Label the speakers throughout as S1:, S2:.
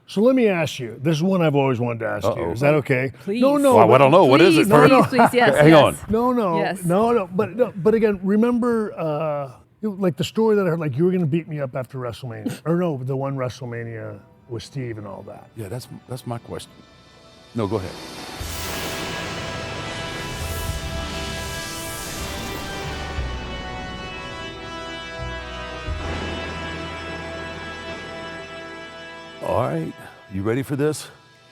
S1: So let me ask you. This is one I've always wanted to ask you. Is that okay?
S2: Please.
S1: No, no.
S3: Well, I don't know. What is it?
S2: Please, yes.
S3: Hang on.
S1: No.
S2: Yes.
S1: No. But again, remember, like the story that I heard, like you were going to beat me up after WrestleMania, or no, the one WrestleMania with Steve and all that.
S3: Yeah, that's my question. No, go ahead. All right, you ready for this?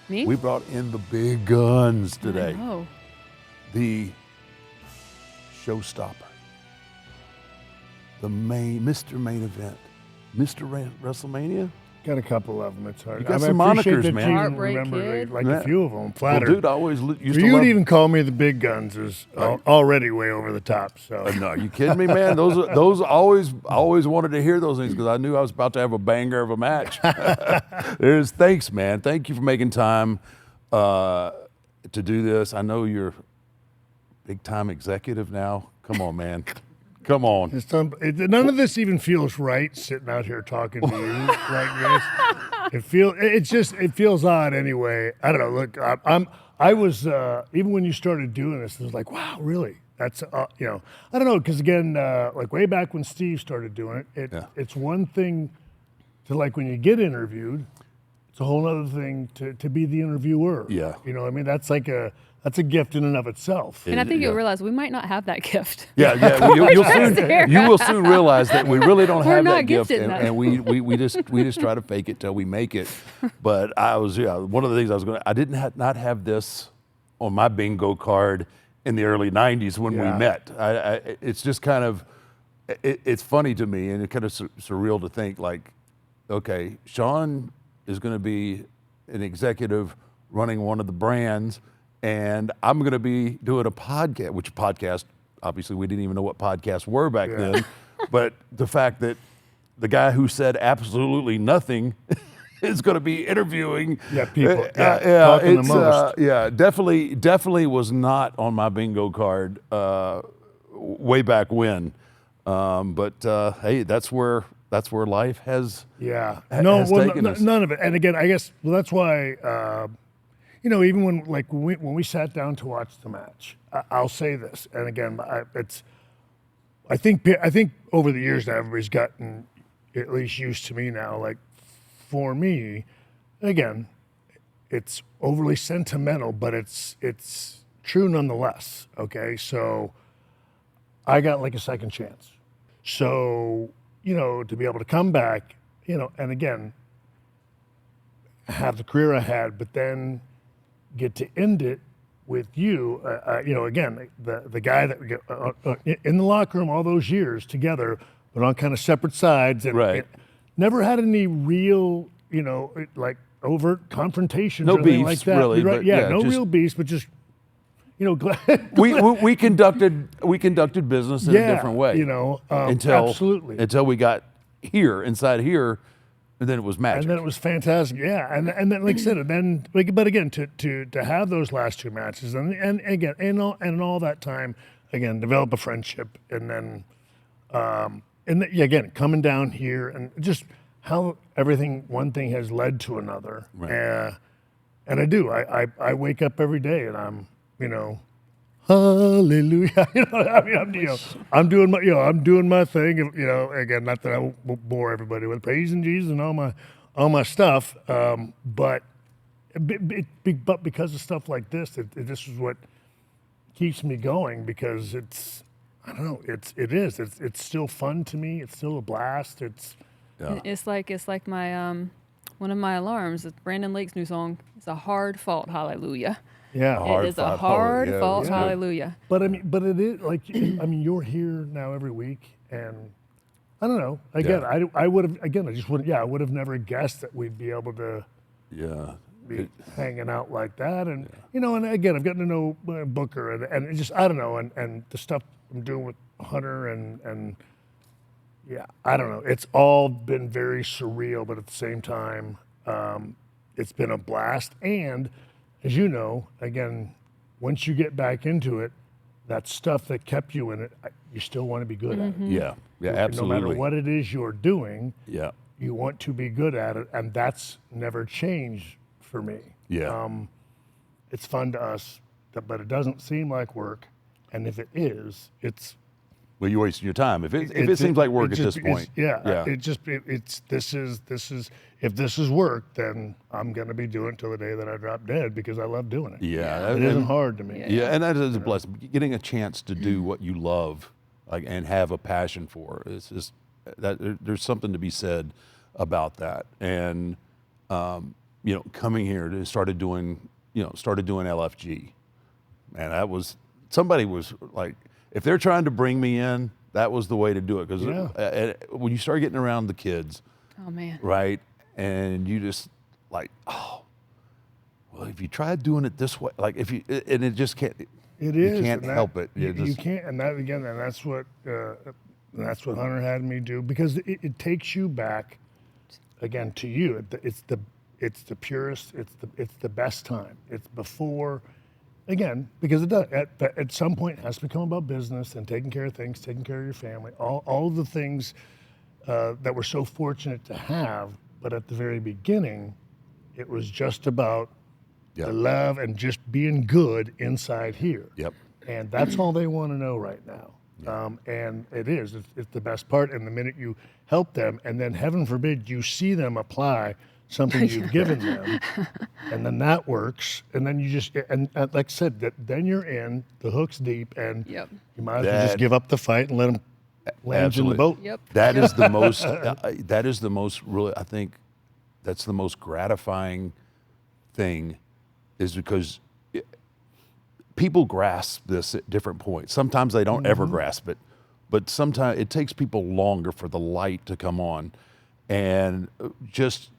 S2: Me?
S3: We brought in the big guns today.
S2: Oh.
S3: The showstopper, the Mr. Main Event, Mr. WrestleMania.
S1: Got a couple of them. It's hard.
S3: You got
S1: I
S3: some
S1: appreciate
S3: monikers,
S1: that
S3: man.
S1: you
S2: Heartbreak
S1: remember
S2: Kid.
S1: like
S3: Yeah.
S1: a few of them.
S3: Well,
S1: Flattered.
S3: dude, I always used
S1: For
S3: to
S1: you
S3: love.
S1: to even call me the big guns is already way over the top. So
S3: No, are you kidding me, man? Those always wanted to hear those things because I knew I was about to have a banger of a match. Thanks, man. Thank you for making time to do this. I know you're big time executive now. Come on, man. Come on.
S1: None of this even feels right. Sitting out here talking to you like this, it feels odd anyway. I don't know. Look, I was even when you started doing this, it was like, wow, really? That's I don't know, because again, like way back when Steve started doing it, it's one thing to like when you get interviewed, it's a whole other thing to be the interviewer.
S3: Yeah.
S1: You know what I mean? That's a gift in and of itself.
S2: And I think you'll realize we might not have that gift.
S3: Yeah. You will soon realize that we really don't
S2: We're
S3: have
S2: not
S3: that gift,
S2: gifted
S3: and we just try to fake it till we make it. But one of the things I didn't not have this on my bingo card in the early '90s when we met. It's just kind of it's funny to me, and it's kind of surreal to think like, okay, Sean is going to be an executive running one of the brands. And I'm going to be doing a podcast, which podcast, obviously we didn't even know what podcasts were back then. But the fact that the guy who said absolutely nothing is going to be interviewing.
S1: People. Talking the most.
S3: Definitely was not on my bingo card way back when. But hey, that's where life has taken us.
S1: None of it. And again, I guess that's why. Even when we sat down to watch the match, I'll say this, and again, I think over the years now everybody's gotten at least used to me now. Like for me, again, it's overly sentimental, but it's true nonetheless. Okay, so I got like a second chance. So to be able to come back, and again, have the career I had, but then get to end it with you, again, the guy that in the locker room all those years together, but on kind of separate sides, and never had any real, like overt confrontations
S3: no
S1: or anything
S3: beefs,
S1: like that.
S3: really.
S1: Right?
S3: But
S1: No real beefs, but just,
S3: we conducted business in a different way. Until we got inside here. And then it was magic.
S1: And then it was fantastic, and then like I said, but again to have those last two matches, and again, and all that time, again, develop a friendship, and then, again, coming down here, and just how one thing has led to another, and I do, I wake up every day, and I'm, hallelujah. I'm doing my thing. Again, not that I won't bore everybody with praising Jesus and all my stuff, but because of stuff like this, this is what keeps me going, because it's still fun to me. It's still a blast. It's
S2: like my one of my alarms. It's Brandon Lake's new song. It's a hard fought hallelujah.
S1: Yeah,
S2: it is a hard fought hallelujah.
S1: But it is like, you're here now every week, and I don't know. Again, I would have. Again, I just wouldn't. Yeah, I would have never guessed that we'd be able to. Be hanging out like that, and and again, I've gotten to know Booker, and it just I don't know, and the stuff I'm doing with Hunter, and I don't know. It's all been very surreal, but at the same time, it's been a blast, and as you know, again, once you get back into it, that stuff that kept you in it, you still want to be good at it.
S3: Yeah, absolutely.
S1: No matter what it is you're doing, you want to be good at it, and that's never changed for me.
S3: Yeah.
S1: It's fun to us, but it doesn't seem like work. And if it is, it's
S3: Well, you're wasting your time. If it seems like work at this point.
S1: yeah. It's this is if this is work, then I'm gonna be doing it till the day that I drop dead because I love doing it.
S3: Yeah.
S1: It isn't hard to me.
S3: Yeah, and that is a blessing. Getting a chance to do what you love, like, and have a passion for, it's just that there's something to be said about that. And coming here to started doing LFG, and that was somebody was like, if they're trying to bring me in, that was the way to do it because when you start getting around the kids,
S2: Oh man.
S3: right, and you just like, oh, well, if you try doing it this way, like if you, and it just can't.
S1: It
S3: You
S1: is.
S3: can't
S1: and that-
S3: help it.
S1: You can't, and that again, and that's what Hunter had me do because it takes you back again to you. It's the purest. It's the best time. It's before, again, because it does at some point it has to become about business and taking care of things, taking care of your family, all of the things that we're so fortunate to have. But at the very beginning, it was just about the love and just being good inside here.
S3: Yep.
S1: And that's all they want to know right now. And it is. It's the best part. And the minute you help them, and then heaven forbid you see them apply something you've given them, and then that works, and then you just and like I said, then you're in the hook's deep, and
S2: Yep.
S1: you might as well just give up the fight and let them land in the
S3: Absolutely.
S1: boat.
S2: Yep.
S3: That is the most. That is the most. Really, I think that's the most gratifying thing, is because people grasp this at different points. Sometimes they don't ever grasp it, but sometimes it takes people longer for the light to come on. And just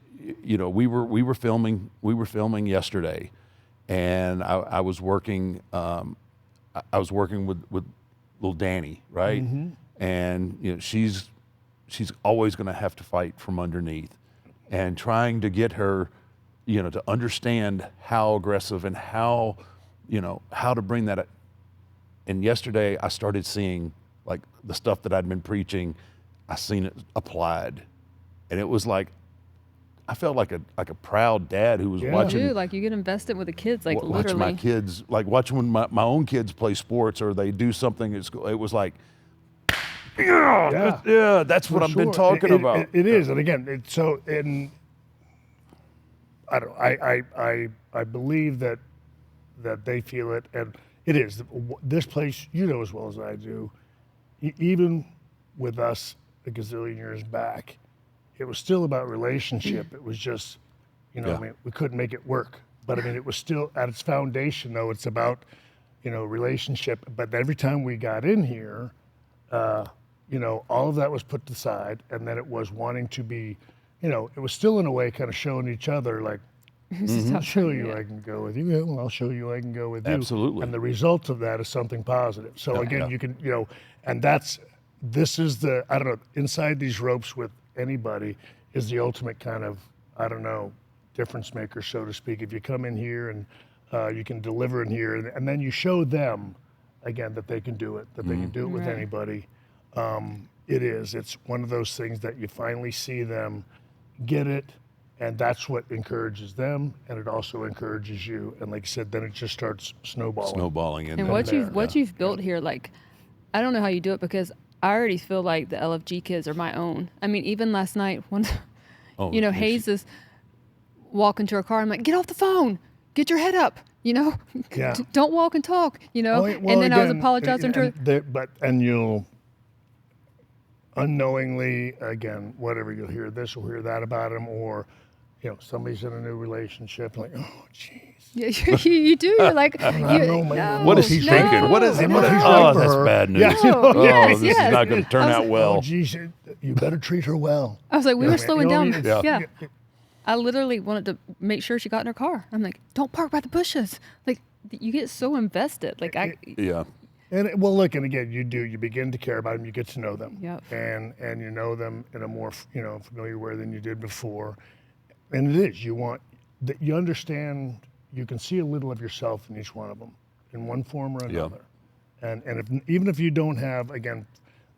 S3: we were filming yesterday, and I was working. I was working with little Danny, right? And she's always going to have to fight from underneath, and trying to get her, to understand how aggressive and how to bring that. And yesterday I started seeing like the stuff that I'd been preaching. I seen it applied, and it was like I felt like a proud dad who was watching.
S2: Dude, like you get invested with the kids, like
S3: Watch
S2: literally.
S3: my kids, like watching when my own kids play sports or they do something at school. It was like, that's what I've been talking about.
S1: It is, and again, it's so. And I don't. I believe that they feel it, and it is this place. As well as I do. Even with us a gazillion years back, it was still about relationship. It was just, I mean, we couldn't make it work. But I mean, it was still at its foundation, though. It's about, relationship. But every time we got in here, all of that was put aside, and then it was wanting to be, it was still in a way kind of showing each other like, I'll show you I can go with you. Yeah, well, I'll show you I can go with you.
S3: Absolutely.
S1: And the result of that is something positive. So again, you can, and this is the, I don't know, inside these ropes with anybody is the ultimate kind of, I don't know, difference maker, so to speak. If you come in here and you can deliver in here, and then you show them, again, that they can do it, that they can do it with anybody. It's one of those things that you finally see them get it, and that's what encourages them, and it also encourages you. And like I said, then it just starts snowballing.
S2: And what you've built here, like, I don't know how you do it because I already feel like the LFG kids are my own. I mean, even last night when, Hayes is walking to her car, I'm like, get off the phone, get your head up, don't walk and talk, and then I was apologizing to her.
S1: And you'll unknowingly, again, whatever, you'll hear this or hear that about him, or, somebody's in a new relationship, like, oh, jeez.
S2: Yeah, you do. You're like,
S3: what is he thinking? What is he?
S1: He's right
S3: Oh,
S1: for
S3: that's
S1: her.
S3: bad news.
S1: Yeah.
S3: This is not going to turn out well.
S1: Oh, geez, you better treat her well.
S2: I was like, we were slowing down.
S1: it's-
S2: Yeah. I literally wanted to make sure she got in her car. I'm like, don't park by the bushes. Like, you get so invested. Like,
S3: Yeah.
S1: And look, and again, you begin to care about them, you get to know them.
S2: Yep.
S1: And you know them in a more, familiar way than you did before. And it is, you understand, you can see a little of yourself in each one of them in one form or another. And even if you don't have, again,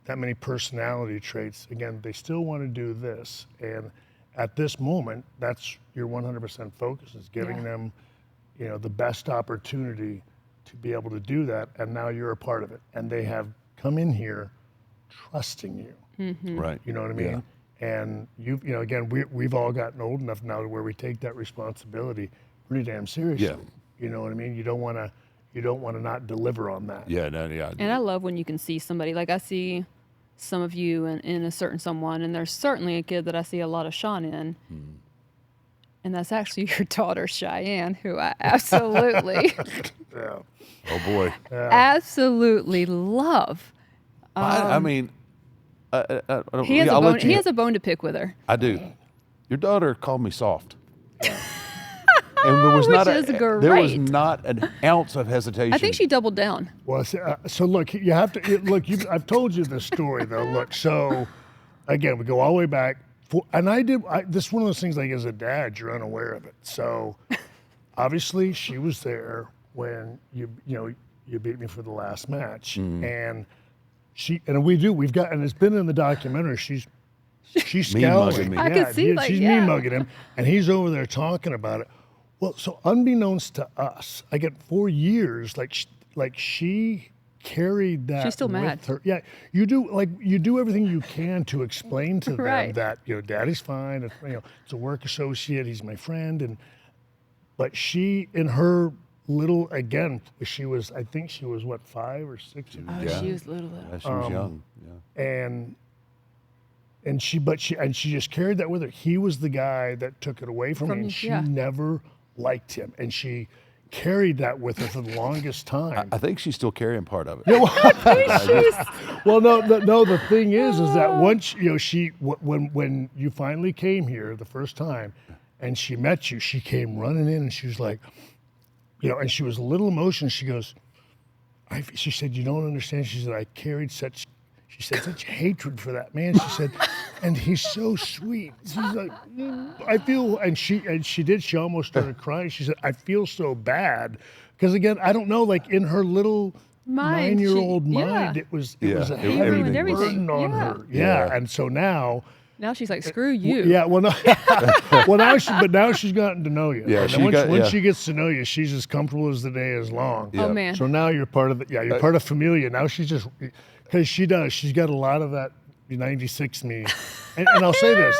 S1: that many personality traits. Again, they still want to do this, and at this moment, that's your 100% focus is giving
S2: Yeah.
S1: them, the best opportunity to be able to do that. And now you're a part of it, and they have come in here trusting you.
S3: Right.
S1: You know what I
S3: Yeah.
S1: mean? And again, we've all gotten old enough now to where we take that responsibility pretty damn seriously.
S3: Yeah.
S1: You know what I mean? You don't want to not deliver on that.
S3: Yeah, no, yeah.
S2: And I love when you can see somebody. Like I see some of you in a certain someone, and there's certainly a kid that I see a lot of Sean in. And that's actually your daughter, Cheyenne, who I absolutely,
S1: Yeah.
S3: Oh boy.
S2: absolutely love.
S3: I mean, I don't,
S2: He has,
S3: yeah,
S2: a
S3: I'll
S2: bone,
S3: let
S2: he
S3: you-
S2: has a bone to pick with her.
S3: I do. Your daughter called me soft. And there was
S2: Which
S3: not
S2: is
S3: there was
S2: great.
S3: not an ounce of hesitation.
S2: I think she doubled down.
S1: Well, so look, you have to look. I've told you this story though. Look, so again, we go all the way back, and this is one of those things. Like as a dad, you're unaware of it. So obviously, she was there when you beat me for the last match, and we've got, and it's been in the documentary. She's
S3: Mean
S1: scowling.
S3: mugging me.
S2: I could see, like,
S1: she's
S2: yeah.
S1: mean mugging him, and he's over there talking about it. Well, so unbeknownst to us, I get 4 years, like she carried that.
S2: She's still
S1: with
S2: mad.
S1: her. Yeah, you do everything you can to explain to them
S2: Right.
S1: that Daddy's fine. It's a work associate. He's my friend, but she in her little I think she was what 5 or 6 years
S2: Oh,
S3: Yeah.
S2: she was little.
S3: Yeah, she was young. Yeah.
S1: and she just carried that with her. He was the guy that took it away from me, and she
S2: yeah.
S1: never liked him, and she carried that with her for the longest time.
S3: I think she's still carrying part of it.
S1: Well, no. The thing is that once when you finally came here the first time, and she met you, she came running in, and she was like, and she was a little emotional. She goes, she said, "You don't understand." She said, "I carried such." She said, "Such hatred for that man." She said, "And he's so sweet." She's like, "I feel," and she did. She almost started crying. She said, "I feel so bad," because again, I don't know. Like in her little
S2: Mind,
S1: 9-year-old
S2: yeah.
S1: mind, it was a
S3: Yeah,
S1: heavy
S3: ruined
S2: everything.
S1: burden on
S2: Yeah.
S1: her. Yeah, and so now.
S2: Now she's like, screw you.
S1: Yeah, well, no, now she's gotten to know you.
S3: Yeah,
S1: And
S3: she
S1: once,
S3: got-
S1: once
S3: yeah.
S1: she gets to know you, she's as comfortable as the day is long.
S3: Yeah.
S2: Oh, man.
S1: So now you're part of you're part of Familia. Now she's just, because she's got a lot of that 96 me. And I'll say this,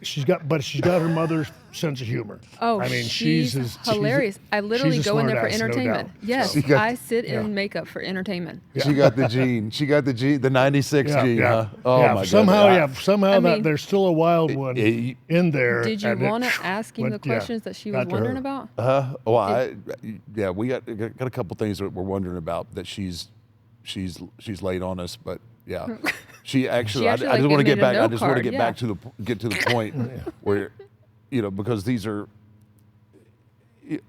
S1: she's got her mother's sense of humor.
S2: Oh,
S1: I mean,
S2: she's hilarious. I literally
S1: she's a
S2: go in there for
S1: smartass, no
S2: entertainment.
S1: doubt.
S2: Yes,
S3: She got-
S2: I sit in makeup for entertainment.
S3: She got the gene. She got the gene, the 96 gene, huh? Oh
S1: yeah.
S3: my
S1: Somehow,
S3: goodness.
S1: somehow
S2: I
S1: that
S2: mean-
S1: there's still a wild one in there.
S2: Did you
S1: and it
S2: want to ask him the
S1: went- yeah,
S2: questions that she was
S1: got to
S2: wondering
S1: her.
S2: about?
S3: Well, we got a couple things that we're wondering about that she's laid on us, but yeah, she actually.
S2: She
S3: I
S2: actually,
S3: just
S2: like,
S3: want to
S2: gave
S3: get
S2: me
S3: back.
S2: the
S3: I
S2: note
S3: just want to
S2: card,
S3: get
S2: yeah.
S3: back to the point where, because these are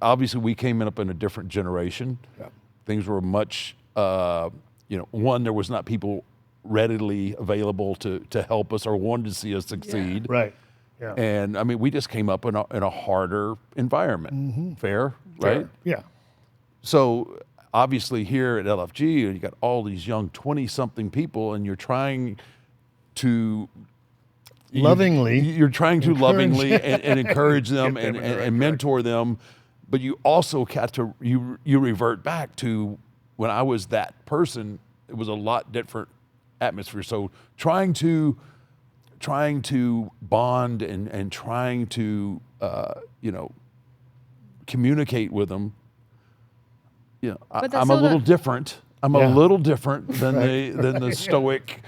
S3: obviously we came up in a different generation.
S1: Yeah.
S3: Things were much. One, there was not people readily available to help us or wanted to see us succeed.
S1: Right. Yeah.
S3: And I mean, we just came up in a harder environment. Fair, right?
S1: Yeah.
S3: So obviously here at LFG, you got all these young 20-something people, and you're trying to
S1: Lovingly
S3: you're trying to
S1: encourage-
S3: lovingly and encourage them
S1: Get them
S3: and,
S1: in the right
S3: and mentor them, but you also got to you revert back to when I was that person. It was a lot different atmosphere. So trying to bond and trying to communicate with them.
S2: But that's
S3: I'm a
S2: still
S3: little
S2: not-
S3: different. I'm
S1: Yeah.
S3: a little different than the stoic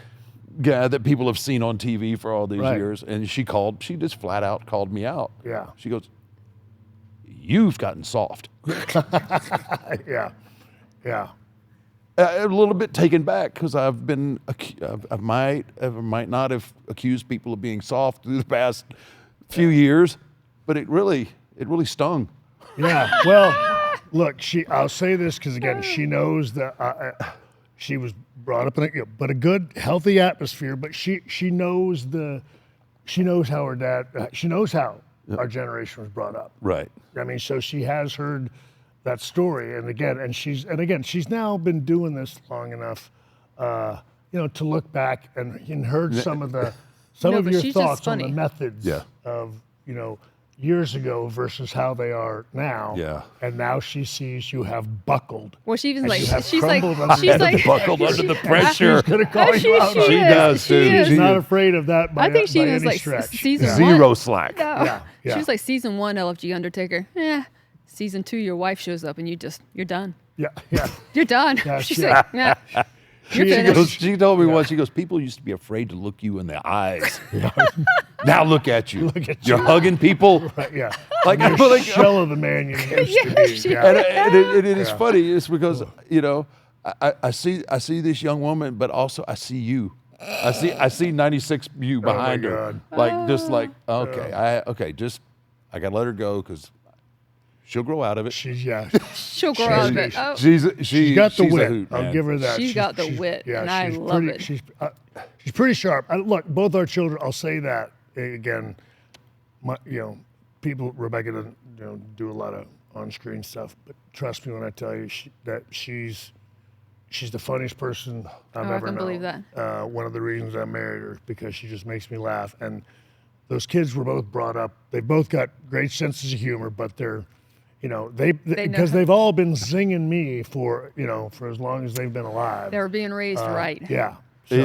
S3: guy that people have seen on TV for all these
S1: Right.
S3: years. And she just flat out called me out.
S1: Yeah.
S3: She goes, "You've gotten soft."
S1: Yeah. Yeah.
S3: A little bit taken back because I've been, I might not have accused people of being soft through the past few years, but it really stung.
S1: Yeah. Well, look, I'll say this because again, she knows that she was brought up in a good, healthy atmosphere. But she knows how her dad. She knows how our generation was brought up.
S3: Right.
S1: I mean, so she has heard that story, and she's now been doing this long enough to look back and heard some of
S2: but
S1: your
S2: she's just
S1: thoughts on the
S2: funny.
S1: methods
S3: Yeah.
S1: of, years ago versus how they are now.
S3: Yeah.
S1: And now she sees you have buckled.
S2: Well, she even
S1: And
S2: like
S1: you have
S2: she's like
S1: crumbled under
S2: she's
S1: the
S2: like
S3: buckled under the pressure.
S1: She's going to call
S2: She-
S1: you out
S2: she
S1: on
S3: She
S1: it.
S2: is.
S3: does,
S2: She
S3: dude.
S2: is.
S1: She's not afraid of that by,
S2: I think she
S1: by
S2: was
S1: any
S2: like
S1: stretch.
S2: season
S1: Yeah.
S2: one.
S3: Zero slack.
S2: No.
S1: Yeah, yeah.
S2: She was like season 1 LFG Undertaker. Season 2, your wife shows up and you're done.
S1: Yeah, yeah.
S2: You're done.
S1: Yeah,
S2: She's
S1: she-
S2: like, nah, you're
S1: She
S2: finished.
S1: goes-
S3: She told me once, she goes, people used to be afraid to look you in the eyes. Now look at you.
S1: Look at
S3: You're
S1: you.
S3: hugging people.
S1: Right, yeah.
S3: Like,
S1: You're
S3: I'm like,
S1: shell of the man you used to be.
S2: she-
S1: Yeah.
S3: and it is funny. It's because I see this young woman, but also I see you. I see 96 you behind her.
S1: God.
S3: Like just like okay, just I gotta let her go because she'll grow out of it.
S1: She's
S2: She'll grow out of it. Oh,
S3: She's
S1: got the
S3: she's a
S1: wit.
S3: hoot,
S1: I'll
S3: man.
S1: give her that.
S2: She's got the wit, and I
S1: she's
S2: love
S1: pretty,
S2: it.
S1: She's pretty sharp. Look, both our children. I'll say that again. People. Rebecca doesn't do a lot of on-screen stuff, but trust me when I tell you that she's the funniest person I've
S2: I
S1: ever
S2: can
S1: known.
S2: believe that.
S1: One of the reasons I married her because she just makes me laugh. And those kids were both brought up. They both got great senses of humor, but they're, because
S2: how-
S1: they've all been zinging me for as long as they've been alive.
S2: they were being raised right.
S1: Yeah. So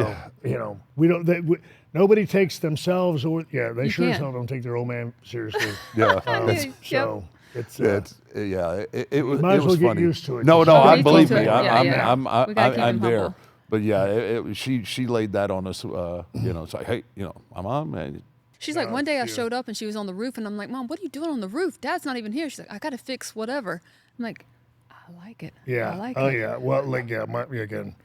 S3: Yeah.
S1: we don't. Nobody takes themselves they sure as
S2: can't.
S1: hell don't take their old man seriously.
S3: Yeah.
S2: Yep.
S1: So it's.
S3: It was.
S1: might
S3: it
S1: as well
S3: was
S1: get
S3: funny.
S1: used to it.
S3: No,
S1: Just
S3: no,
S1: get
S3: I
S2: used
S3: believe
S2: to
S3: me.
S2: it. Yeah.
S3: I'm
S2: We gotta keep him
S3: there.
S2: humble.
S3: But yeah, she laid that on us. It's like, hey, my mom, man.
S2: She's like, one day I
S1: cute.
S2: showed up and she was on the roof, and I'm like, Mom, what are you doing on the roof? Dad's not even here. She's like, I got to fix whatever. I'm like, I like it.
S1: Yeah.
S2: I like
S1: Oh
S2: it.
S1: yeah. Well, again,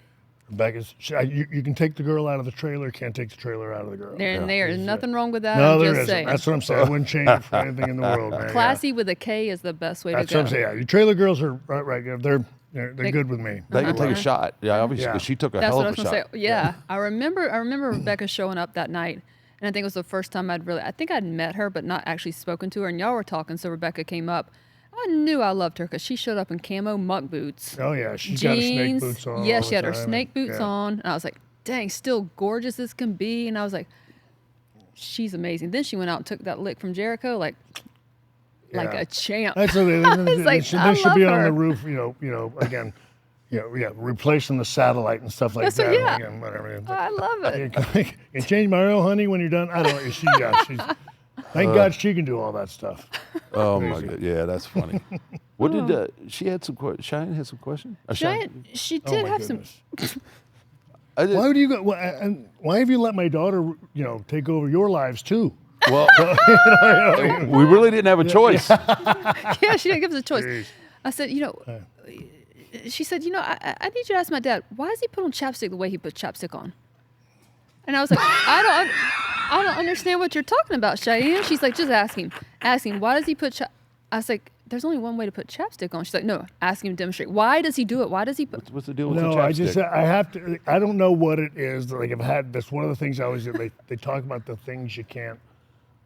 S1: Rebecca's. You can take the girl out of the trailer. Can't take the trailer out of the girl.
S2: There's nothing wrong with that.
S1: No,
S2: I'm
S1: there
S2: just
S1: isn't.
S2: saying.
S1: That's what I'm saying. I wouldn't change it for anything in the world, man. Yeah.
S2: Classy with a K is the best way
S1: That's
S2: to go.
S1: what I'm saying. Yeah, your trailer girls are right. They're good with me.
S3: They can take a shot. Yeah, obviously,
S1: Yeah.
S3: 'cause she took a
S2: That's
S3: hell
S2: what I
S3: of
S2: was
S3: a
S2: gonna
S3: shot.
S2: say. Yeah, I remember Rebecca showing up that night, and I think it was the first time I think I'd met her, but not actually spoken to her. And y'all were talking, so Rebecca came up. I knew I loved her because she showed up in camo muck boots,
S1: Oh yeah, she's got her snake
S2: jeans.
S1: boots on.
S2: Yeah,
S1: all
S2: she
S1: the
S2: had her
S1: time.
S2: snake boots
S1: Yeah.
S2: on, and I was like, dang, still gorgeous as can be. And I was like, she's amazing. Then she went out and took that lick from Jericho, like
S1: Yeah.
S2: a champ.
S1: That's what they,
S2: like,
S1: should,
S2: I
S1: they should be
S2: love
S1: on the
S2: her.
S1: roof. Again, replacing the satellite and stuff like
S2: That's
S1: that.
S2: what- yeah.
S1: Again, whatever.
S2: I love it.
S1: You change my oil, honey, when you're done. I don't know. She's. Thank God she can do all that stuff.
S3: Oh my god, yeah, that's funny. What did she had some? Cheyenne had some questions.
S2: She
S1: Oh
S2: did
S1: my
S2: have some.
S1: goodness.
S3: I did,
S1: Why would you go? And why have you let my daughter, take over your lives too?
S3: well, we really didn't have a choice.
S2: Yeah, she didn't give us a choice.
S1: Jeez.
S2: I said, she said, I need you to ask my dad, why does he put on chapstick the way he puts chapstick on? And I was like, I don't understand what you're talking about, Cheyenne. She's like, just ask him. Ask him, why does he put I was like, there's only one way to put chapstick on. She's like, no, ask him to demonstrate. Why does he do it? Why does he put...
S3: What's the deal with the
S1: No,
S3: chapstick?
S1: I have to. I don't know what it is. Like I've had this. One of the things I always do. They talk about the things you can't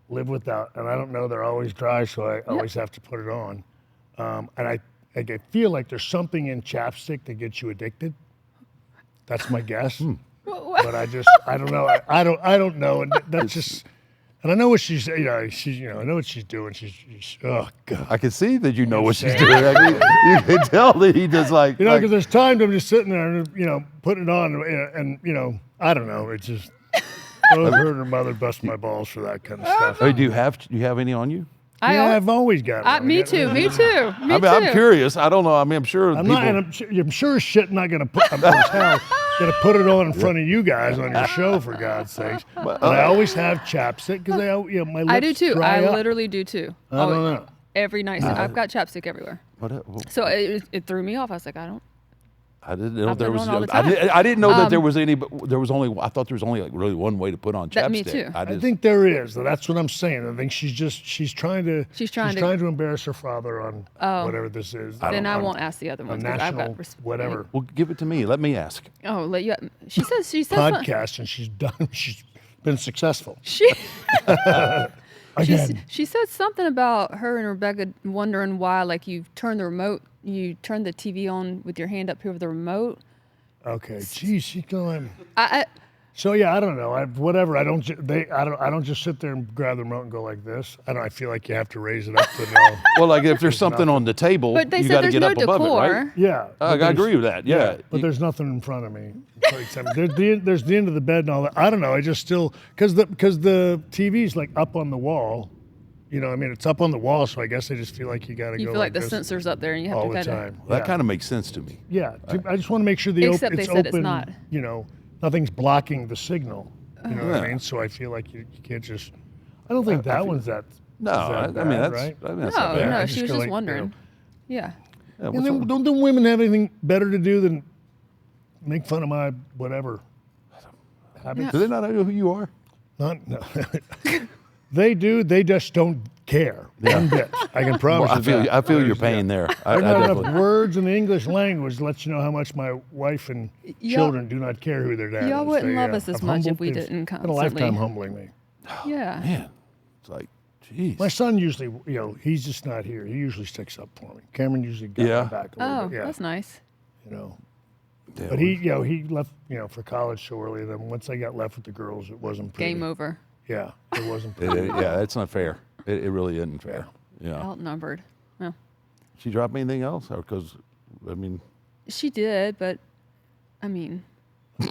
S1: live without, and I don't know. They're always dry, so I always have to put it on. And I feel like there's something in chapstick that gets you addicted. That's my guess. But I don't know. I don't know. And that's just. And I know what she's. I know what she's doing. She's oh god.
S3: I can see that you know what she's doing. You can tell that he just like.
S1: Because there's times I'm just sitting there, and, putting it on, and I don't know. It's just. I've heard her mother bust my balls for that kind of stuff.
S3: Hey, do you have any on you?
S1: I've always got one.
S2: me too. Me too. Me too.
S3: I'm curious. I don't know. I mean, I'm sure.
S1: I'm
S3: people,
S1: not, and I'm sure as shit not gonna put. I'm gonna put it on in front of you guys on your show for God's sakes. But I always have chapstick because my lips
S2: I do too.
S1: dry
S2: I
S1: up.
S2: literally do too.
S1: I don't know.
S2: Every night. I've got chapstick everywhere.
S3: What,
S2: So it threw me off. I was like,
S3: I didn't know
S2: I've
S3: there
S2: been
S3: was.
S2: on all the
S3: I didn't know that there
S2: time.
S3: was any. But there was only. I thought there was only like really one way to put on chapstick.
S2: That me too.
S1: I think there is. That's what I'm saying. I think she's trying to.
S2: She's trying to-
S1: to embarrass her father on whatever this is.
S2: then I
S1: on
S2: won't ask the other
S1: a
S2: ones. 'cause I've
S1: national
S2: got respect.
S1: whatever
S3: Well, give it to me. Let me ask.
S2: Oh, let you. She says.
S1: podcast, and she's done. She's been successful.
S2: She.
S1: Again.
S2: She said something about her and Rebecca wondering why, like, you turn the TV on with your hand up here with the remote.
S1: Okay. Geez, she's going.
S2: I
S1: So yeah, I don't know. Whatever. I don't. I don't just sit there and grab the remote and go like this. I don't. I feel like you have to raise it up to know.
S3: Well, like if there's something on the table,
S2: but they
S3: you
S2: said
S3: got to
S2: there's
S3: get
S2: no
S3: up above it, right?
S2: decor.
S1: Yeah.
S3: I
S1: but there's-
S3: agree with that. Yeah.
S1: But there's nothing in front of me. For example, there's the end of the bed and all that. I don't know. I just still because the TV's like up on the wall. You know, I mean, it's up on the wall, so I guess I just feel like you got to
S2: You
S1: go
S2: feel like the
S1: this
S2: sensor's up there, and you have
S1: all
S2: to
S1: the
S2: kind of.
S1: time.
S3: That
S1: Yeah.
S3: kind of makes sense to me.
S1: Yeah, I just want to make sure the
S2: Except
S1: it's
S2: they said it's
S1: open.
S2: not.
S1: You know, nothing's blocking the signal. You know what I
S3: Yeah.
S1: mean? So I feel like you can't just. I don't think that one's that.
S3: No,
S1: is
S3: I
S1: that
S3: mean
S1: bad,
S3: that's
S1: right?
S3: I mean, that's
S2: No,
S3: not bad.
S2: no,
S1: I
S2: she
S1: just
S2: was
S1: feel
S2: just
S1: like,
S2: wondering. Yeah.
S3: Yeah,
S1: And
S3: what's
S1: then
S3: wrong?
S1: don't the women have anything better to do than make fun of my whatever habits?
S3: Do they not know who you are?
S1: Not, no. They do. They just don't care one bit. I can promise
S3: Well,
S1: you that.
S3: I feel your
S1: There's-
S3: pain there. I
S1: There's not
S3: definitely.
S1: enough words in the English language to let you know how much my wife and
S2: Y'all-
S1: children do not care who their dad is.
S2: y'all wouldn't
S1: They,
S2: love us as
S1: have
S2: much if
S1: humbled-
S2: we
S1: they've
S2: didn't
S1: spent a lifetime
S2: constantly-
S1: humbling me.
S2: Yeah.
S3: Man, it's like, geez.
S1: My son usually, you know, he's just not here. He usually sticks up for me. Cameron usually got
S3: Yeah.
S1: my back a little
S2: Oh,
S1: bit. Yeah,
S2: that's nice.
S1: you know.
S3: Yeah,
S1: But he, you know, he left, you know, for college so early. Then once I got left with the girls, it wasn't pretty.
S2: Game over.
S1: Yeah, it wasn't pretty.
S3: yeah, that's not fair. It really isn't fair. Yeah.
S2: Outnumbered. Well,
S3: She dropped anything else? Or because, I mean,
S2: she did, but I mean, well,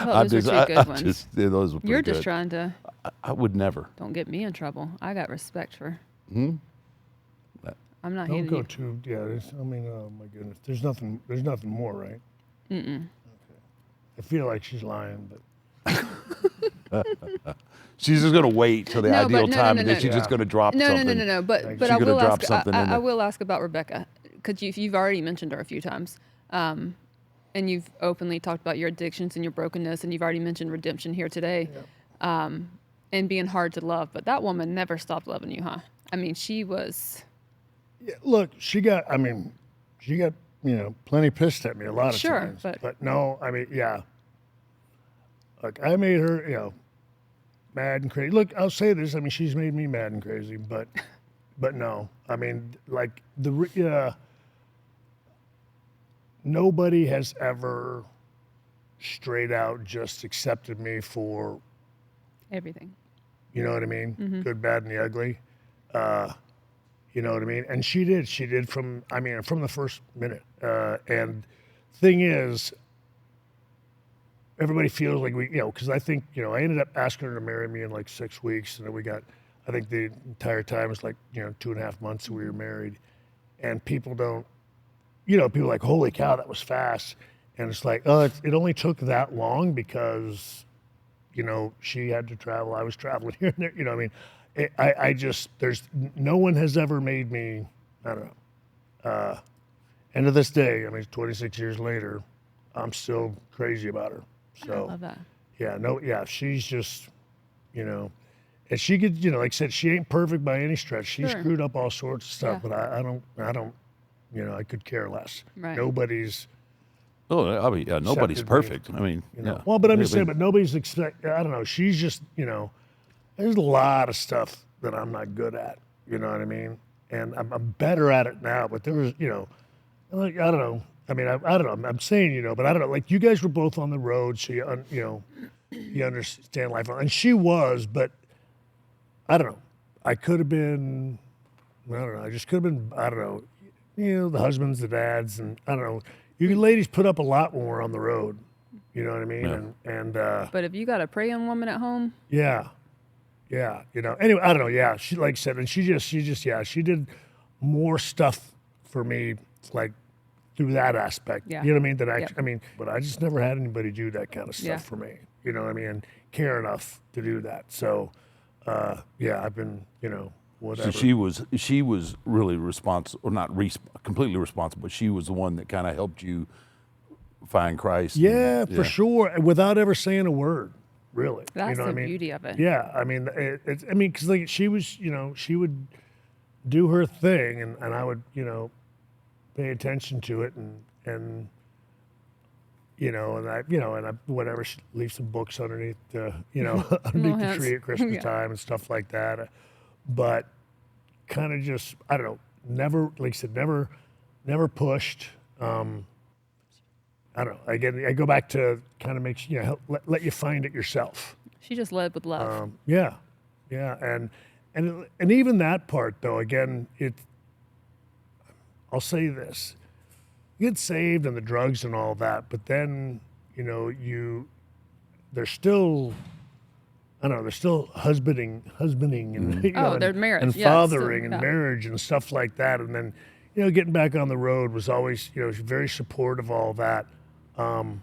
S3: I'm
S2: those
S3: just,
S2: were two good
S3: I'm
S2: ones.
S3: just, yeah, those were pretty
S2: You're just
S3: good.
S2: trying to
S3: I would never.
S2: don't get me in trouble. I got respect for.
S3: Hmm?
S2: I'm not
S1: Don't
S2: hitting
S1: go
S2: you.
S1: too. Yeah, I mean, oh my goodness. There's nothing. There's nothing more, right?
S2: Mm-mm.
S1: I feel like she's lying, but
S3: She's just going to wait till the
S2: No,
S3: ideal
S2: but no,
S3: time,
S2: no,
S3: and then
S2: no.
S3: she's just
S1: Yeah.
S3: going to drop
S2: No,
S3: something.
S2: no. But
S1: She's
S2: I
S3: gonna
S2: will
S3: drop
S2: ask.
S3: something in
S2: I
S3: there.
S2: will ask about Rebecca because you've already mentioned her a few times, and you've openly talked about your addictions and your brokenness, and you've already mentioned redemption here today, and being hard to love. But that woman never stopped loving you, huh? I mean, she was.
S1: yeah, look, she got. I mean, she got. You know, plenty pissed at me a lot of
S2: Sure,
S1: times.
S2: but-
S1: no, I mean, yeah. Look, I made her, you know, mad and crazy. Look, I'll say this. I mean, she's made me mad and crazy, but no. I mean, like nobody has ever straight out just accepted me for,
S2: Everything.
S1: you know what I mean?
S2: Mm-hmm.
S1: Good, bad, and the ugly. You know what I mean? And she did. She did from the first minute. And thing is, everybody feels like we, you know, because I think, you know, I ended up asking her to marry me in like 6 weeks. And then we got, I think the entire time was like, you know, 2.5 months that we were married. And people don't, you know, people are like, holy cow, that was fast. And it's like, oh, it only took that long because, you know, she had to travel. I was traveling here and there. You know what I mean? I just, no one has ever made me, I don't know. And to this day, I mean, 26 years later, I'm still crazy about her.
S2: I
S1: So,
S2: love that.
S1: yeah, she's just, you know, and she could, you know, like I said, she ain't perfect by any stretch. She
S2: Sure.
S1: screwed up all sorts of stuff,
S2: Yeah.
S1: but I don't, you know, I could care less.
S2: Right.
S1: Nobody's,
S3: Oh, I mean, yeah, nobody's
S1: Accepted me.
S3: perfect. I mean,
S1: you know.
S3: yeah.
S1: Well, but I'm
S3: Yeah,
S1: just saying, but nobody's I don't know. She's just, you know, there's a lot of stuff that I'm not good at. You know what I mean? And I'm better at it now. But there was, you know, like I don't know. I mean, I don't know. I'm saying, you know, but I don't know. Like you guys were both on the road, so you know, you understand life. And she was, but I don't know. I could have been. I don't know. I just could have been. I don't know. You know, the husbands, the dads, and I don't know. You ladies put up a lot when we're on the road. You know what I mean?
S3: Yeah.
S1: And
S2: But if you got a praying woman at home,
S1: yeah, you know. Anyway, I don't know. Yeah, she like I said, and she just yeah, she did more stuff for me, like through that aspect.
S2: Yeah.
S1: You know what I mean? That
S2: Yep.
S1: I mean, but I just never had anybody do that kind of stuff
S2: Yeah.
S1: for me. You know what I mean? And care enough to do that. So, yeah, I've been, you know, whatever.
S3: So she was really responsible, or not completely responsible, but she was the one that kind of helped you find Christ. and-
S1: yeah, for sure, without ever saying a word, really.
S2: that's
S1: you know
S2: the
S1: what I mean?
S2: beauty of it.
S1: Yeah, I mean, it's. I mean, because like she was, you know, she would do her thing, and I would, you know, pay attention to it, and you know, and I whatever, she'd leave some books underneath, you know, underneath the
S2: hints.
S1: tree at Christmas
S2: Yeah.
S1: time and stuff like that. But kind of just, I don't know, never, like I said, never pushed. I I don't know. I go back to kind of make let you find it yourself.
S2: She just led with love.
S1: Yeah, and even that part though. Again, I'll say this: you get saved and the drugs and all that, but then there's still. I don't know. There's still husbanding, and
S2: there's marriage,
S1: and
S2: yeah,
S1: fathering,
S2: still,
S1: and
S2: yeah.
S1: marriage, and stuff like that. And then, getting back on the road was always, very supportive of all that. And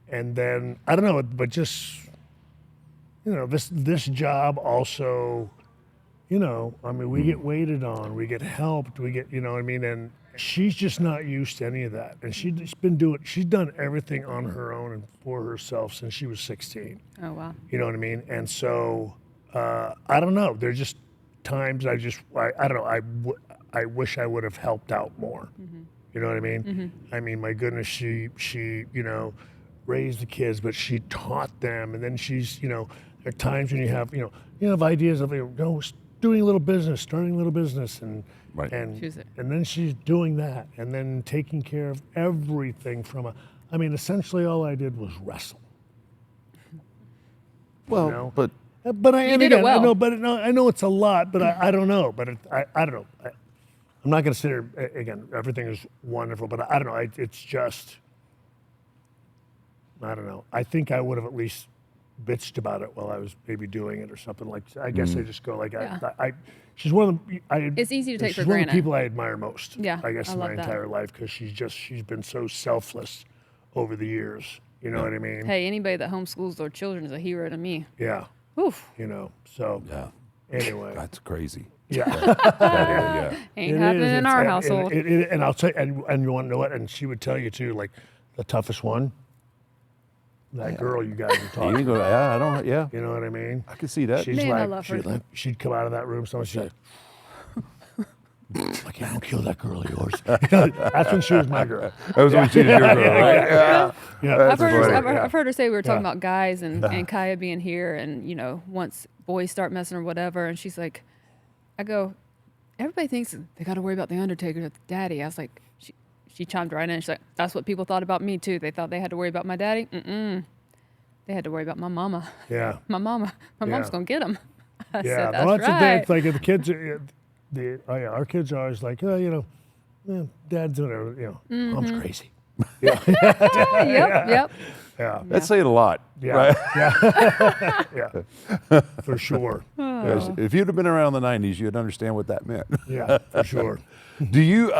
S1: then I don't know, but just, this job also, I mean, we get waited on, we get helped, we get, what I mean, and she's just not used to any of that. And she's done everything on her own and for herself since she was 16.
S2: Oh, wow.
S1: You know what I mean? And so, I don't know. There's just times I don't know. I wish I would have helped out more.
S2: Mm-hmm.
S1: You know what I mean?
S2: Mm-hmm.
S1: I mean, my goodness, she raised the kids, but she taught them. And then she's, there are times when you have ideas of, doing a little business, starting a little business, and
S3: Right.
S1: and
S2: Choose it.
S1: and then she's doing that, and then taking care of everything I mean, essentially all I did was wrestle.
S3: Well,
S1: know?
S3: but
S1: But
S2: did it well.
S1: I know it's a lot, but I don't know. But I don't know. I'm not going to sit here again. Everything is wonderful, but I don't know. It's just, I don't know. I think I would have at least bitched about it while I was maybe doing it or something like. I guess I just go like
S2: Yeah.
S1: she's one of the.
S2: It's easy to take
S1: she's
S2: for
S1: one of
S2: granted.
S1: the people I admire most.
S2: Yeah,
S1: I guess
S2: I
S1: in my
S2: love that.
S1: entire life because she's been so selfless over the years. You know what I mean?
S2: Hey, anybody that homeschools their children is a hero to me.
S1: Yeah.
S2: Oof.
S1: So
S3: yeah,
S1: anyway.
S3: that's crazy.
S1: Yeah.
S3: Yeah.
S2: Ain't
S1: It
S2: happening
S1: is.
S2: in
S1: It's-
S2: our
S1: and-
S2: household.
S1: and I'll tell you, and you want to know what? And she would tell you too, like the toughest one, that girl you guys are
S3: You
S1: talking.
S3: go, yeah, I don't. Yeah,
S1: You know what I mean?
S3: I can see that.
S1: She's
S2: Man, I
S1: like,
S2: love her.
S1: she'd come out of that room, someone she'd like, don't kill that girl of yours. That's when she was my girl.
S3: That was when she was your girl, right? Yeah.
S1: Yeah.
S2: I've heard,
S3: funny.
S2: I've heard her say we were talking
S1: Yeah.
S2: about guys and Kaya being here, and once boys start messing or whatever, and she's like, I go, everybody thinks they got to worry about the Undertaker with Daddy. I was like, she chimed right in. She's like, that's what people thought about me too. They thought they had to worry about my daddy. They had to worry about my mama.
S1: Yeah.
S2: My mom's
S1: Yeah.
S2: gonna get him. I
S1: Yeah.
S2: said, that's
S1: Well, that's the thing.
S2: right.
S1: It's like if the kids, our kids are always like, Dad's doing it. Mom's crazy.
S2: Yep.
S1: Yeah.
S3: That's saying a lot,
S1: Yeah.
S3: right?
S1: Yeah. Yeah. For sure.
S3: Yes. If you'd have been around in the '90s, you'd understand what that meant.
S1: Yeah. For sure.
S3: Do you?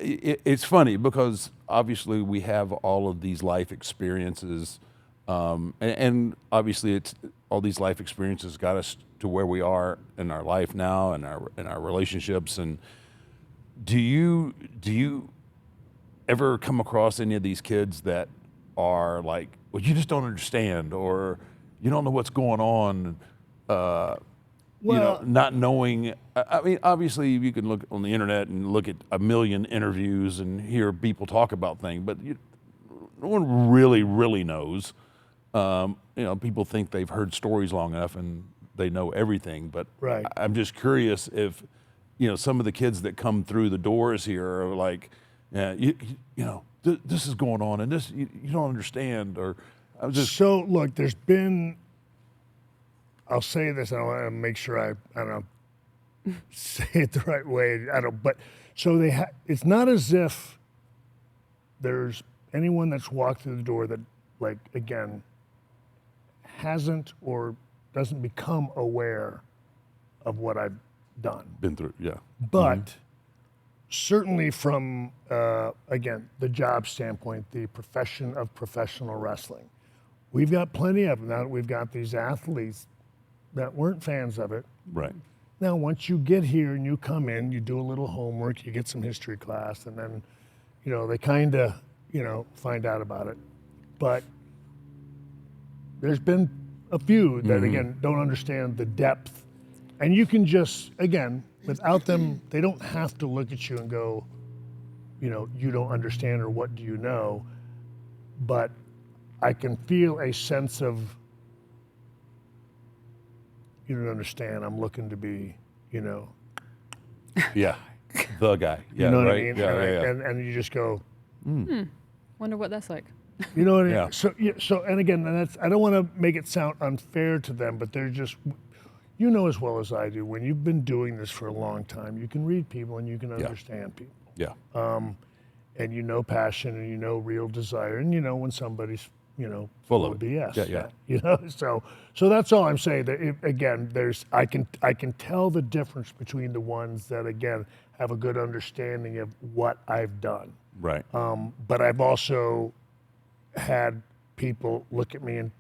S3: It's funny because obviously we have all of these life experiences, and obviously it's all these life experiences got us to where we are in our life now, and our relationships. And do you ever come across any of these kids that are like, well, you just don't understand, or you don't know what's going on?
S1: Well-
S3: Not knowing. I mean, obviously, you can look on the internet and look at a million interviews and hear people talk about things, but no one really knows. People think they've heard stories long enough and they know everything. But
S1: Right.
S3: I'm just curious if, some of the kids that come through the doors here are like, this is going on and this you don't understand, or I was just.
S1: So look, there's been. I'll say this. I want to make sure I don't know, say it the right way. I don't. But so it's not as if there's anyone that's walked through the door that, like, again, hasn't or doesn't become aware of what I've done.
S3: Been through, yeah.
S1: But certainly from, again, the job standpoint, the profession of professional wrestling, we've got plenty of them. Now that we've got these athletes that weren't fans of it.
S3: Right.
S1: Now, once you get here and you come in, you do a little homework, you get some history class, and then, they kind of, find out about it. But there's been a few that, again, don't understand the depth. And you can just, again, without them, they don't have to look at you and go, you don't understand or what do you know. But I can feel a sense of, you don't understand. I'm looking to be,
S3: Yeah. The guy. Yeah.
S1: you know
S3: right.
S1: what I mean?
S3: Yeah.
S1: and,
S3: Yeah.
S1: And you just go,
S2: Wonder what that's like.
S1: You know what I mean?
S3: Yeah.
S1: So and again, and that's I don't want to make it sound unfair to them, but they're just, you know as well as I do, when you've been doing this for a long time, you can read people and you can understand people,
S3: Yeah.
S1: and you know passion and you know real desire, and you know when somebody's
S3: Full of it.
S1: BS.
S3: Yeah, yeah.
S1: You know, so that's all I'm saying. That again, I can tell the difference between the ones that again have a good understanding of what I've done.
S3: Right.
S1: But I've also had people look at me and,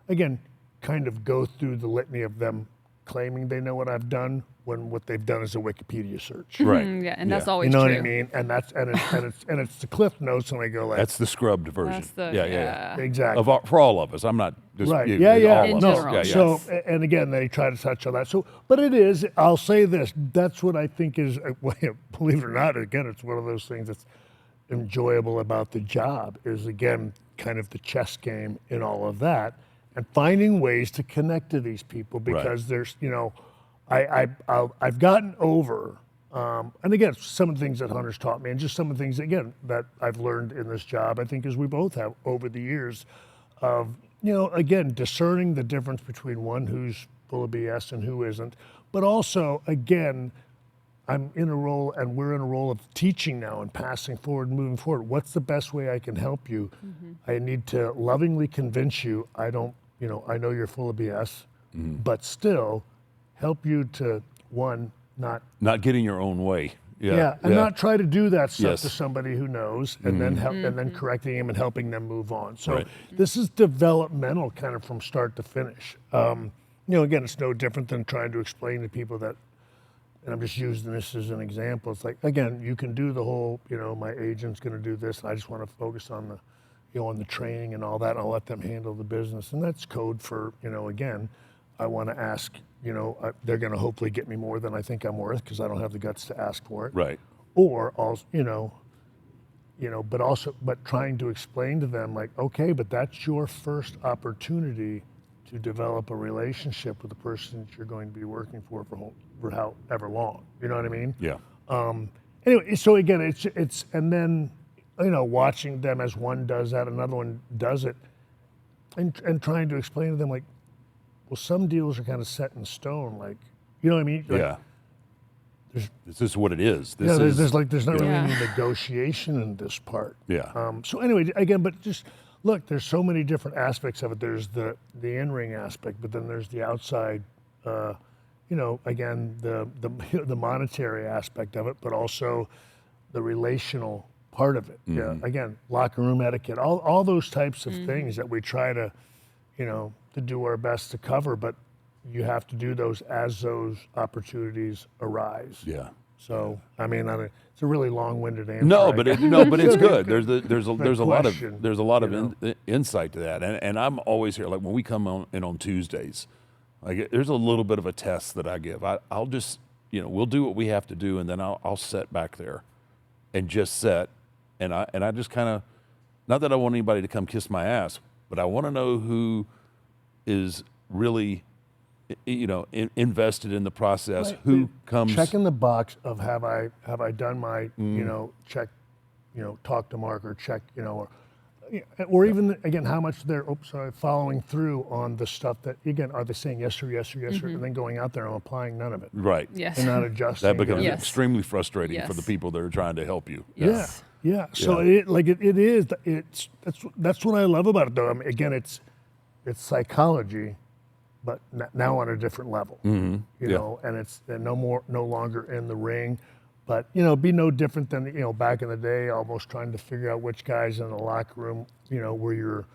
S1: again, kind of go through the litany of them claiming they know what I've done when what they've done is a Wikipedia search.
S3: Right.
S2: Yeah, and that's
S3: Yeah.
S2: always
S1: You know
S2: true.
S1: what I mean? And it's the Cliff Notes, and I go like,
S3: That's the scrubbed version.
S2: That's the
S3: yeah.
S1: exactly.
S3: For all of us. I'm not just
S1: Right.
S3: you,
S1: Yeah.
S3: all
S2: In
S3: of
S2: general.
S3: us. Yeah, yeah.
S1: So, and again, they try to touch on that. So, but it is, I'll say this, that's what I think is, believe it or not, again, it's one of those things that's enjoyable about the job is, again, kind of the chess game in all of that and finding ways to connect to these people because there's, I've gotten over, and again, some of the things that Hunter's taught me and just some of the things, again, that I've learned in this job, I think as we both have over the years of, again, discerning the difference between one who's full of BS and who isn't, but also, again, I'm in a role and we're in a role of teaching now and passing forward and moving forward. What's the best way I can help you? I need to lovingly convince you I don't, I know you're full of BS, but still help you to, one,
S3: Not getting your own way. Yeah.
S1: and not try to do that stuff
S3: Yes.
S1: to somebody who knows, and then help, and then correcting him and helping them move on. So
S3: Right.
S1: this is developmental, kind of from start to finish. Again, it's no different than trying to explain to people that, and I'm just using this as an example. It's like, again, you can do the whole, my agent's going to do this, and I just want to focus on the training and all that, and I'll let them handle the business, and that's code for, again, I want to ask. They're going to hopefully get me more than I think I'm worth because I don't have the guts to ask for it.
S3: Right.
S1: Or also, but trying to explain to them like, okay, but that's your first opportunity to develop a relationship with the person that you're going to be working for however long. You know what I mean?
S3: Yeah.
S1: Anyway, so again, it's and then watching them as one does that, another one does it, and trying to explain to them like, well, some deals are kind of set in stone, like, you know what I mean? Like,
S3: Yeah. This is what it is. This is
S1: there's not really
S2: Yeah.
S1: any negotiation in this part.
S3: Yeah.
S1: So anyway, again, but just look, there's so many different aspects of it. There's the in-ring aspect, but then there's the outside, again, the monetary aspect of it, but also the relational part of it. Yeah. Again, locker room etiquette, all those types of things that we try to, to do our best to cover, but you have to do those as those opportunities arise.
S3: Yeah.
S1: So, I mean, it's a really long-winded answer.
S3: No,
S1: I
S3: but
S1: guess.
S3: but it's good. There's a lot
S1: question,
S3: of insight to that, and I'm always here. Like when we come on Tuesdays, like there's a little bit of a test that I give. I'll just we'll do what we have to do, and then I'll sit back there, and just sit, and I just kind of, not that I want anybody to come kiss my ass, but I want to know who is really invested in the process.
S1: Right.
S3: Who comes
S1: checking the box of have I done my check, talk to Mark or check, or even again how much they're following through on the stuff that again are they saying yes sir, and then going out there and applying none of it.
S3: right?
S2: Yes.
S1: And not adjusting.
S3: That becomes
S2: Yes.
S3: extremely frustrating for the
S2: Yes.
S3: people that are trying to help you.
S2: Yes.
S1: Yeah. So
S3: Yeah.
S1: it is. That's what I love about it though. I mean, again, it's psychology, but now on a different level.
S3: Yeah.
S1: And it's no longer in the ring, but be no different than back in the day, almost trying to figure out which guys in the locker room, were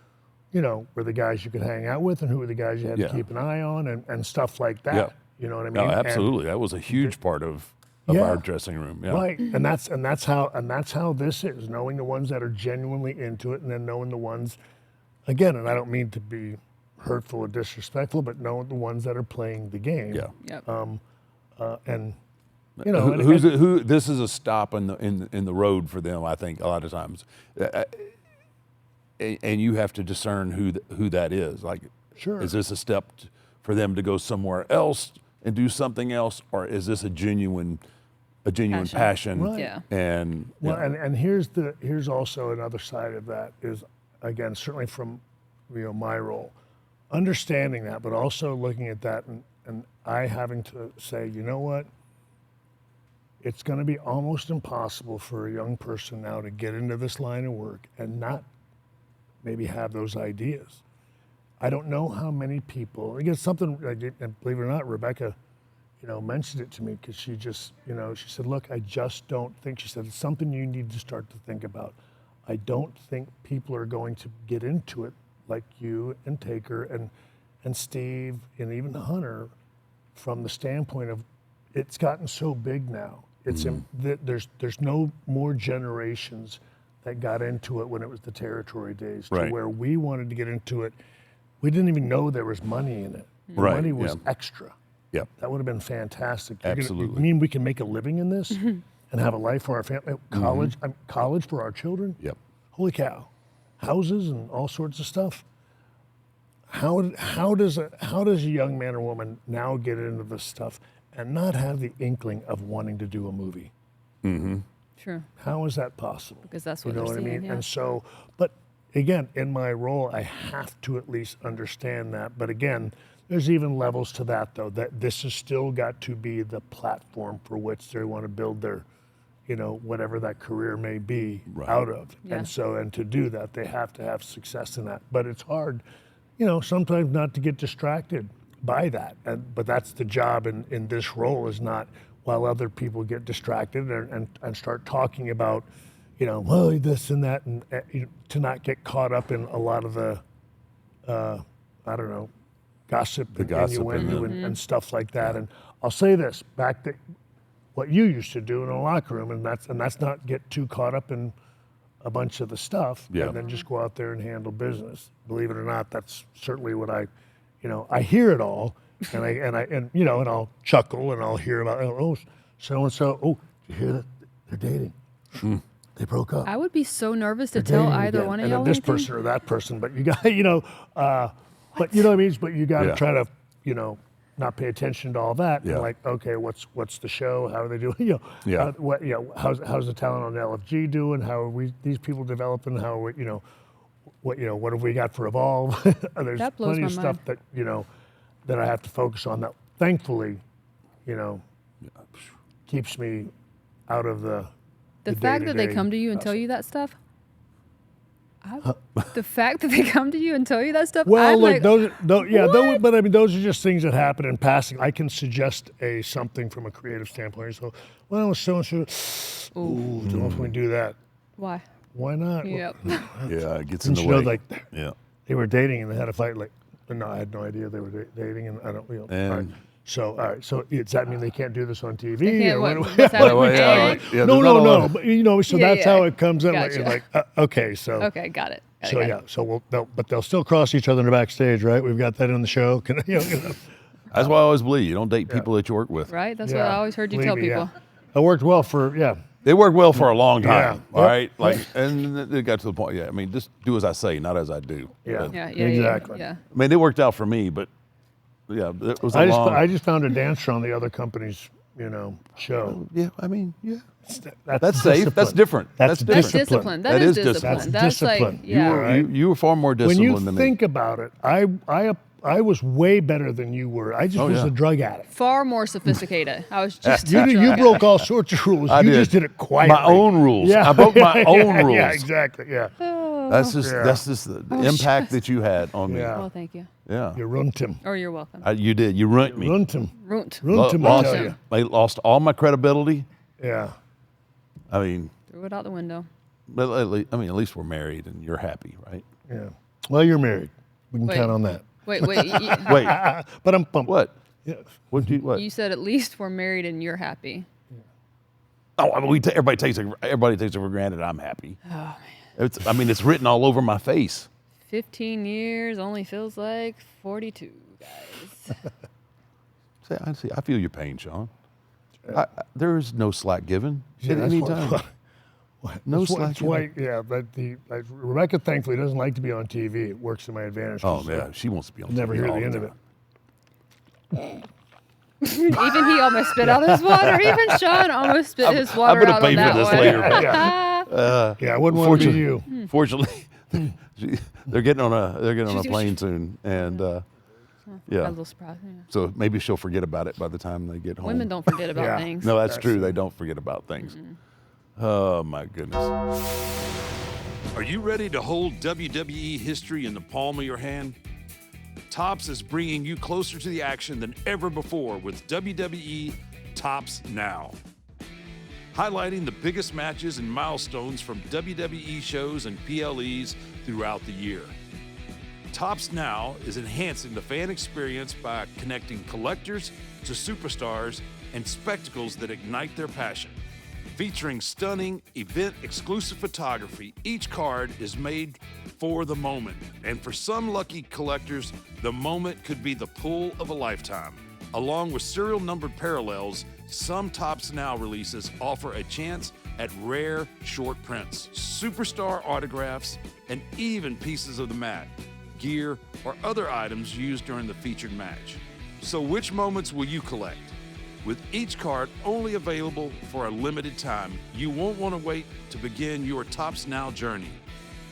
S1: the guys you could hang out with, and who were the guys you had
S3: Yeah.
S1: to keep an eye on, and stuff like that.
S3: Yeah.
S1: You know what I mean?
S3: No,
S1: And-
S3: absolutely. That was a huge part of
S1: Yeah.
S3: our dressing room. Yeah.
S1: Right, and that's how this is, knowing the ones that are genuinely into it, and then knowing the ones, again, and I don't mean to be hurtful or disrespectful, but knowing the ones that are playing the game.
S3: Yeah.
S2: Yep.
S1: And
S3: Who? This is a stop in the road for them. I think a lot of times, and you have to discern who that is. Like,
S1: Sure.
S3: is this a step for them to go somewhere else and do something else, or is this a genuine passion?
S1: Right.
S2: Yeah.
S3: And
S1: well, and here's also another side of that is, again, certainly from my role, understanding that, but also looking at that and I having to say, you know what, it's going to be almost impossible for a young person now to get into this line of work and not maybe have those ideas. I don't know how many people, again, something, and believe it or not, Rebecca, mentioned it to me because she just, she said, look, I just don't think, she said, it's something you need to start to think about. I don't think people are going to get into it like you and Taker and Steve and even Hunter from the standpoint of it's gotten so big now. It's there's no more generations that got into it when it was the territory days to where we wanted to get into it. We didn't even know there was money in it. The money was extra.
S3: Yep.
S1: That would have been fantastic.
S3: Absolutely.
S1: You mean we can make a living in this and have a life for our family? College for our children?
S3: Yep.
S1: Holy cow. Houses and all sorts of stuff. How does a young man or woman now get into this stuff and not have the inkling of wanting to do a movie?
S3: Mm-hmm.
S2: Sure.
S1: How is that possible?
S2: Because that's what
S1: you know
S2: they're
S1: what
S2: seeing,
S1: I mean?
S2: yeah.
S1: And so, but again, in my role, I have to at least understand that. But again, there's even levels to that, though, that this has still got to be the platform for which they want to build their, whatever that career may be out of.
S2: Yeah.
S1: And so, and to do that, they have to have success in that. But it's hard, sometimes not to get distracted by that. But that's the job in this role, is not while other people get distracted and start talking about, well, this and that, and to not get caught up in a lot of the, gossip and innuendo and stuff like that. And I'll say this, back to what you used to do in a locker room, and that's not get too caught up in a bunch of the stuff, and then just go out there and handle business. Believe it or not, that's certainly what I hear it all, and I'll chuckle and I'll hear about, so and so. Oh, did you hear that? They're dating. They broke up.
S2: I would be so nervous to
S1: They're
S2: tell
S1: dating
S2: either
S1: again.
S2: one of
S1: and
S2: y'all
S1: then this
S2: anything.
S1: person or that person, but you got, but you know what I mean? But you got to try to, not pay attention to all that.
S3: Yeah.
S1: And like, okay, what's the show? How are they doing? How's the talent on LFG doing? How are these people developing? How are we, what have we got for Evolve? There's
S2: That blows
S1: plenty
S2: my
S1: of stuff
S2: mind.
S1: that, that I have to focus on that thankfully, keeps me out of the
S2: fact that they
S1: day-to-day
S2: come to you and tell
S1: hustle.
S2: you that stuff. The fact that they come to you and tell you that stuff.
S1: Well,
S2: I'm
S1: look,
S2: like,
S1: but I mean, those are just things that happen in passing. I can suggest something from a creative standpoint. So, well, so and so, ooh, don't know if we can do that.
S2: why?
S1: Why not?
S2: Yep.
S3: Yeah, it gets in
S1: Didn't
S3: the
S1: you
S3: way.
S1: know, like,
S3: yeah.
S1: they were dating and they had a fight? Like, no, I had no idea they were dating, and I don't. All right. So, all right. So, does that mean they can't do this on TV?
S2: They can't,
S1: or
S2: what,
S1: what-
S2: what's happening
S3: Well,
S2: with
S3: yeah,
S2: Eric?
S3: yeah,
S1: no,
S3: there's not a lot of-
S1: But so
S2: Yeah,
S1: that's how
S2: yeah.
S1: it comes in.
S2: Gotcha.
S1: Like, okay, so.
S2: Okay, got it.
S1: So yeah, so but they'll still cross each other in the backstage, right? We've got that in the show.
S3: That's why I always believe you don't date people that you work with.
S2: Right? That's what I always heard you tell
S1: believe me,
S2: people.
S1: It worked well for
S3: They worked well for a long time,
S1: Yeah.
S3: all
S1: Yep.
S3: right? Like, and it got to the point. Yeah, I mean, just do as I say, not as I do.
S1: Yeah.
S3: But,
S2: Yeah,
S1: Exactly.
S2: Yeah.
S3: I mean, it worked out for me, but yeah, it was a
S1: I
S3: long.
S1: just found a dancer on the other company's show.
S3: Yeah, I mean, yeah.
S1: That's
S3: That's safe.
S1: discipline.
S3: That's different.
S1: That's
S2: That's
S1: discipline.
S2: discipline.
S3: That
S2: is
S3: is discipline.
S2: discipline.
S1: That's
S2: That's
S1: discipline.
S2: like,
S1: You
S2: yeah.
S3: You were, you were far more
S1: When
S3: disciplined
S1: you
S3: than
S1: think about it, I was way better than you were. I just was
S3: yeah.
S1: a drug addict.
S2: Far more sophisticated. I was just
S1: You broke all sorts of rules.
S3: I
S1: you
S3: did.
S1: just did it quietly.
S3: My own rules.
S1: Yeah.
S3: I broke my own rules.
S1: Yeah, exactly. Yeah.
S3: That's just
S1: Yeah.
S3: that's just the impact that you had on me.
S1: Yeah.
S2: Well, thank you.
S3: Yeah.
S1: You ruined him.
S2: Or you're welcome.
S3: You did. You ruined me.
S1: Ruined him.
S2: Runt.
S1: Ruined him, I
S3: Lost,
S1: tell you.
S3: I lost all my credibility.
S1: Yeah.
S3: I mean,
S2: Threw it out the window.
S3: but at least we're married and you're happy, right?
S1: Yeah. Well, you're married. We can
S2: Wait.
S1: count on that.
S2: Wait.
S3: Wait,
S1: But I'm pumped.
S3: what?
S1: Yeah.
S3: What?
S2: You said at least we're married and you're happy.
S3: Oh, I mean, everybody takes it for granted. I'm happy. Oh man. It's written all over my face.
S2: 15 years only feels like 42, guys.
S3: I feel your pain, Sean. There is no slack given
S1: Yeah,
S3: at
S1: that's
S3: any
S1: why-
S3: time. No
S1: that's why-
S3: slack
S1: that's why, yeah, but Rebecca thankfully doesn't like to be on TV. It works to my advantage.
S3: Oh
S1: 'cause,
S3: yeah, she wants to be on.
S1: never
S3: TV
S1: hear
S3: all
S1: the end of
S3: time.
S1: it.
S2: Even he almost spit out his water. Even Sean almost spit his water
S3: gonna
S2: out
S3: pay
S2: on
S3: for
S2: that
S3: this
S2: one.
S3: later.
S1: Yeah, I wouldn't want to be you.
S3: Fortunately, they're getting on a plane soon, and
S2: A
S3: yeah.
S2: little surprise. Yeah.
S3: So maybe she'll forget about it by the time they get home.
S2: Women don't forget about
S1: Yeah.
S2: things.
S3: No, that's true. They don't forget about things. Oh my goodness. Are you ready to hold WWE history in the palm of your hand? Topps is bringing you closer to the action than ever before with WWE Topps Now. Highlighting the biggest matches and milestones from WWE shows and PLEs throughout the year. Topps Now is enhancing the fan experience by connecting collectors to superstars and spectacles that ignite their passion. Featuring stunning event-exclusive photography, each card is made for the moment. And for some lucky collectors, the moment could be the pull of a lifetime. Along with serial numbered parallels, some Topps Now releases offer a chance at rare short prints, superstar autographs, and even pieces of the mat, gear, or other items used during the featured match. So which moments will you collect? With each card only available for a limited time, you won't want to wait to begin your Topps Now journey.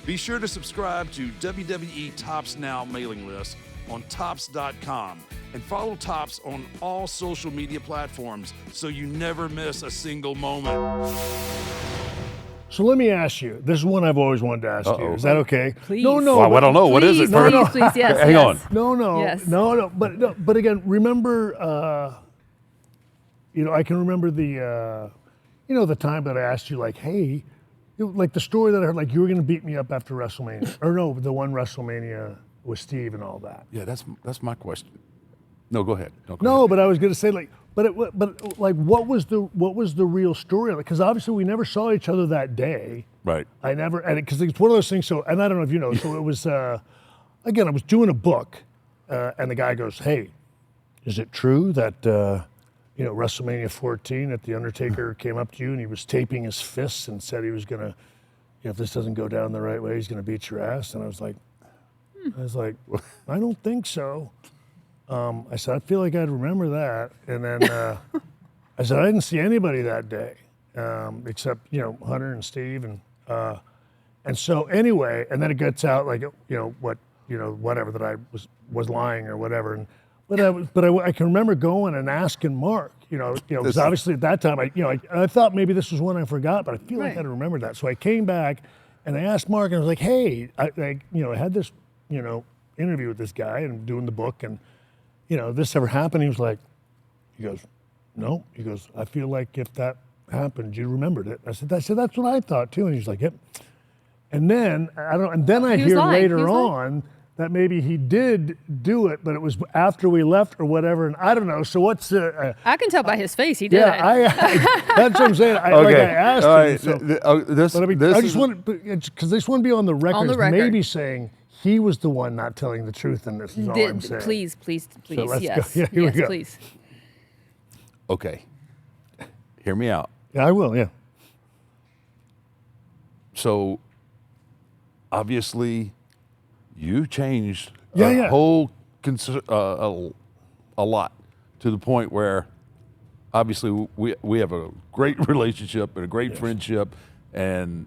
S3: Be sure to subscribe to WWE Topps Now mailing list on Topps.com and follow Topps on all social media platforms so you never miss a single moment.
S1: So let me ask you. This is one I've always wanted to ask you. Is that okay?
S2: Please.
S1: No, no.
S3: Well, I don't know. What is it?
S2: Please, please, yes.
S3: Hang
S2: yes.
S3: on.
S1: No.
S2: Yes.
S1: No. But again, remember. I can remember the. The time that I asked you, like, hey, like the story that I heard, like you were going to beat me up after WrestleMania, or no, the one WrestleMania with Steve and all that.
S3: Yeah, that's my question. No, go ahead. Go
S1: No,
S3: ahead.
S1: but I was going to say like, but like, what was the real story? Because obviously we never saw each other that day.
S3: Right.
S1: I never, and because it's one of those things. So, and I don't know if you know. So it was, again, I was doing a book, and the guy goes, "Hey, is it true that WrestleMania 14 that the Undertaker came up to you and he was taping his fists and said he was gonna, if this doesn't go down the right way, he's gonna beat your ass?" And I was like, I don't think so. I said, I feel like I'd remember that. And then I said, I didn't see anybody that day except, Hunter and Steve. And so anyway, and then it gets out like, whatever, that I was lying or whatever. And, but I can remember going and asking Mark, because obviously at that time, I thought maybe this was one I forgot, but I feel like I remembered that. So I came back and I asked Mark and I was like, hey, I had this, interview with this guy and I'm doing the book and, this ever happened? He goes, no. He goes, I feel like if that happened, you remembered it. I said, that's what I thought too. And he's like, yep. And then I hear later on that maybe he did do it, but it was after we left or whatever. And I don't know. So what's
S2: I can tell by his face he did it.
S1: That's what I'm saying. I asked him.
S3: Right.
S1: So, I just want because I just want to be on the record.
S2: On the record.
S1: Maybe saying he was the one not telling the truth in this is all I'm saying.
S2: Please,
S1: let's
S2: yes.
S1: go. Yeah, here we go.
S2: Please.
S3: Okay. Hear me out.
S1: Yeah, I will, yeah.
S3: So, obviously, you changed
S1: Yeah.
S3: whole a lot to the point where, obviously, we have a great relationship and a great friendship and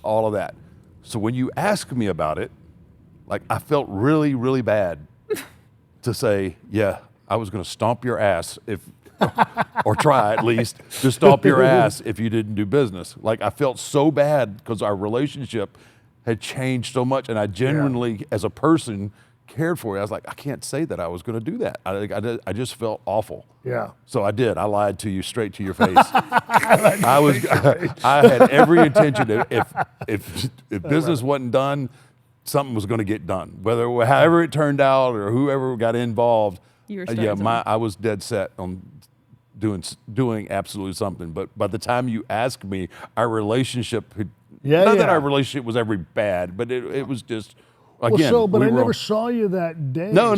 S3: all of that. So when you ask me about it, like I felt really, really bad to say, yeah, I was going to stomp your ass or try at least to stomp your ass if you didn't do business. Like I felt so bad because our relationship had changed so much, and I genuinely, as a person, cared for you. I was like, I can't say that I was going to do that. I just felt awful.
S1: Yeah.
S3: So I did. I lied to you straight to your face. I had every intention if business wasn't done, something was going to get done. However it turned out or whoever got involved.
S2: You were starting
S3: I was dead set on doing absolutely something. But by the time you asked me, our relationship had, not that our relationship was ever bad, but it was just. Again,
S1: but I never saw you that day.
S3: No.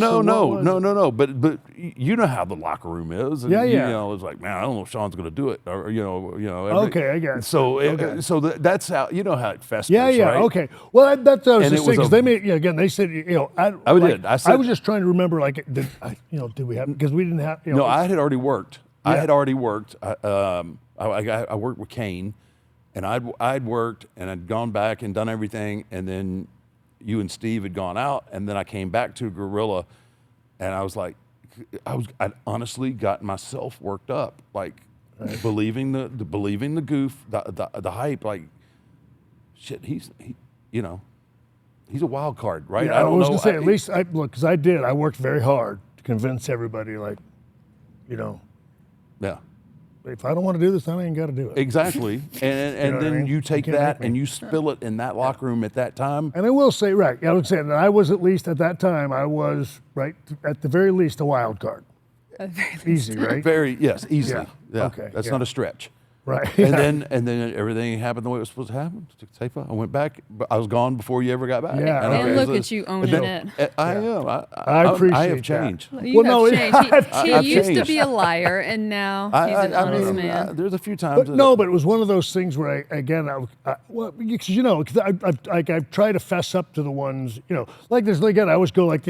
S3: But you know how the locker room is. And, it's like, man, I don't know if Sean's going to do it, or
S1: Okay, I guess.
S3: So that's how how it festers.
S1: Yeah.
S3: Right?
S1: Okay. Well, that's what I was
S3: And
S1: just
S3: it
S1: saying
S3: was
S1: because they made again. They said
S3: I said,
S1: I was just trying to remember did we have because we didn't have
S3: No, I had already worked.
S1: Yeah.
S3: I had already worked. I worked with Kane, and I'd worked and I'd gone back and done everything, and then you and Steve had gone out, and then I came back to Gorilla, and I was like, I'd honestly got myself worked up, like believing the goof, the hype, like shit. He's a wild card, right?
S1: Yeah,
S3: I don't
S1: was
S3: know.
S1: gonna say, at least look, because I worked very hard to convince everybody, like,
S3: Yeah.
S1: if I don't want to do this, I ain't got to do it.
S3: Exactly, and
S1: know what I
S3: then
S1: mean?
S3: you take
S1: You can't
S3: that
S1: make
S3: and
S1: me.
S3: you spill it in that locker room at that time.
S1: And I will say, right, I was saying that I was, at least at that time, I was, right, at the very least, a wild card.
S2: At the very least.
S1: Easy, right?
S3: Yes, easily.
S1: Yeah.
S3: Yeah,
S1: Okay,
S3: that's
S1: yeah.
S3: not a stretch.
S1: Right.
S3: And then everything happened the way it was supposed to happen. Took the tape out. I went back, but I was gone before you ever got back.
S1: Yeah,
S3: And I
S1: okay.
S2: And
S3: was-
S2: look at you owning
S3: then-
S2: it.
S3: I am.
S1: I appreciate
S3: I have
S1: that.
S3: changed.
S2: You
S1: Well, no,
S2: have changed. He
S3: I've
S2: used to
S3: changed.
S2: be a liar, and now he's an honest man.
S3: there's a few times.
S1: But no, but it was one of those things where well, because I've tried to fess up to the ones, like this. Again, I always go like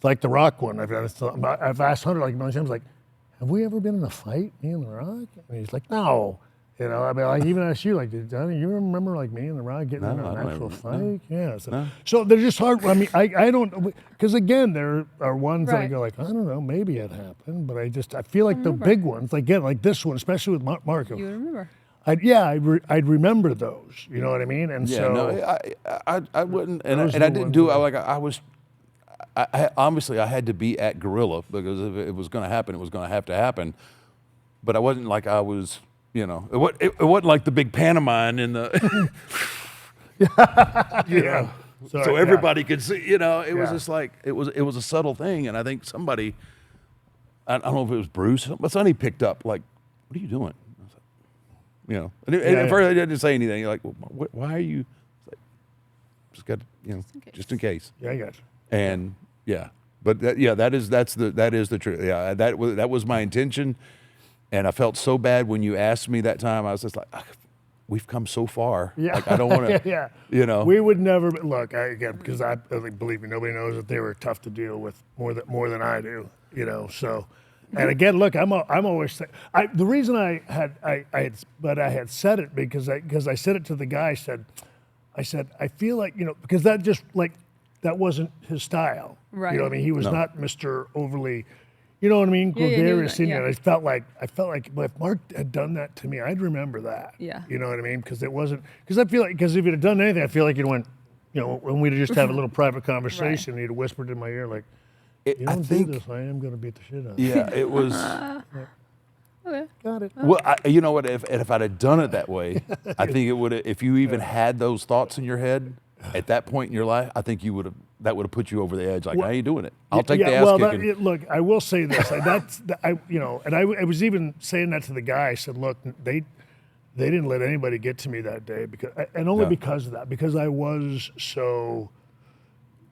S1: like the Rock one. I've asked Hunter like many times, like, have we ever been in a fight, me and the Rock? And he's like, no. I mean, like even asked you, like, Johnny, you remember like me and the Rock getting in
S3: No,
S1: an
S3: I don't
S1: actual
S3: remember.
S1: fight? Yeah. So they're just hard. I mean, I don't, because again, there are ones that I
S2: Right.
S1: go like, I don't know, maybe it happened, but I feel like the big ones, again, like this one, especially with Marco.
S2: You remember?
S1: I'd remember those. You know what I mean? And
S3: Yeah,
S1: so
S3: no, I wouldn't, and
S1: Those
S3: I
S1: are the
S3: didn't do it.
S1: ones
S3: I was. Obviously, I had to be at Gorilla because if it was going to happen, it was going to have to happen. But I wasn't like I was. It wasn't like the big pantomime in the.
S1: yeah.
S3: So
S1: Sorry,
S3: everybody could see. It was
S1: Yeah.
S3: just like it was a subtle thing, and I think somebody. I don't know if it was Bruce, but somebody picked up like, "What are you doing?" I was like, and
S1: Yeah,
S3: at first I didn't say anything. You're like, "Why are you?" It's like, just got just in case.
S1: Yeah, I got you.
S3: And but that is the truth. Yeah, that was my intention, and I felt so bad when you asked me that time. I was just like, we've come so far.
S1: Yeah.
S3: Like I don't want to.
S1: yeah. We would never look again because I believe me, nobody knows that they were tough to deal with more than I do. So. And again, look, I'm always the reason I had said it because I said it to the guy. I said I feel like because that just like that wasn't his style.
S2: Right.
S1: You know what I mean? He was
S3: No.
S1: not Mr. Overly. You know what I mean?
S2: Yeah, he was
S1: Gregarious.
S2: not-
S1: And
S2: yeah.
S1: I felt like well, if Mark had done that to me, I'd remember that.
S2: Yeah.
S1: You know what I mean? Because it wasn't. Because I feel like if he'd have done anything, I feel like it went. When we'd just have a little private conversation, he'd have whispered in my ear like, "You
S3: I
S1: don't
S3: think.
S1: do this, I am going to beat the shit out of you."
S3: Yeah, it was.
S2: Okay.
S1: Got it.
S3: Well, you know what? If I'd have done it that way, I think it would. If you even had those thoughts in your head at that point in your life, I think that would have put you over the edge. Like, how you doing it? I'll take the ass
S1: well,
S3: kicking.
S1: look, I will say this. I was even saying that to the guy. I said, look, they didn't let anybody get to me that day and only
S3: Yeah.
S1: because of that. Because I was so,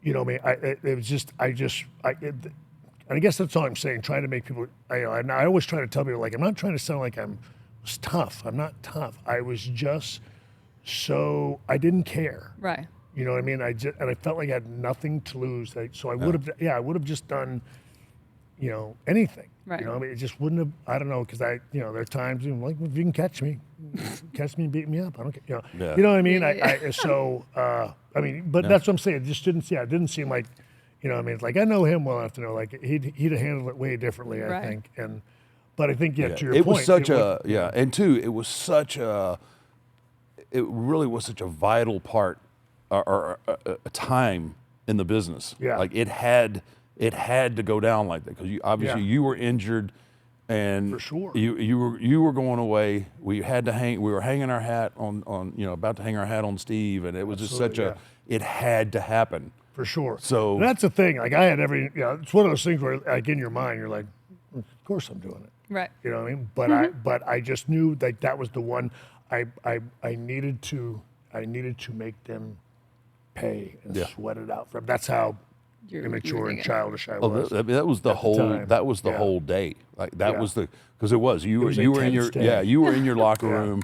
S1: and I guess that's all I'm saying. Trying to make people. I always try to tell people like I'm not trying to sound like I was tough. I'm not tough. I was just so I didn't care.
S2: Right.
S1: You know what I mean? I felt like I had nothing to lose. So I would have just done, anything.
S2: Right.
S1: I mean, it just wouldn't have. I don't know because there are times like if you can catch me, and beat me up. I don't care.
S3: Yeah.
S1: You know what I mean?
S2: Yeah.
S1: But that's what I'm saying. It just didn't seem like, it's like I know him well enough to know like he'd have handled it way differently. I
S2: Right.
S1: think. But I think to your point,
S3: it was such and two, it was such a. It really was such a vital part or a time in the business.
S1: Yeah.
S3: Like it had to go down like that because obviously you were injured, and
S1: For sure.
S3: you were going away. We were hanging our hat on about to hang our hat on Steve, and it was just such
S1: Absolutely,
S3: it had to happen.
S1: For sure.
S3: So-
S1: And that's the thing. Like I had it's one of those things where like in your mind you're like, of course I'm doing it.
S2: Right.
S1: You know what I mean? But I just knew that was the one I needed to make them pay and sweat it out for them. That's how
S2: You were
S1: immature and
S2: thinking.
S1: childish I
S3: Oh,
S1: was.
S3: that was the whole.
S1: time.
S3: That was the
S1: Yeah.
S3: whole day. Like that
S1: Yeah.
S3: was because it was you
S1: was
S3: were in your
S1: intense day.
S3: you were in your locker
S1: Yeah.
S3: room,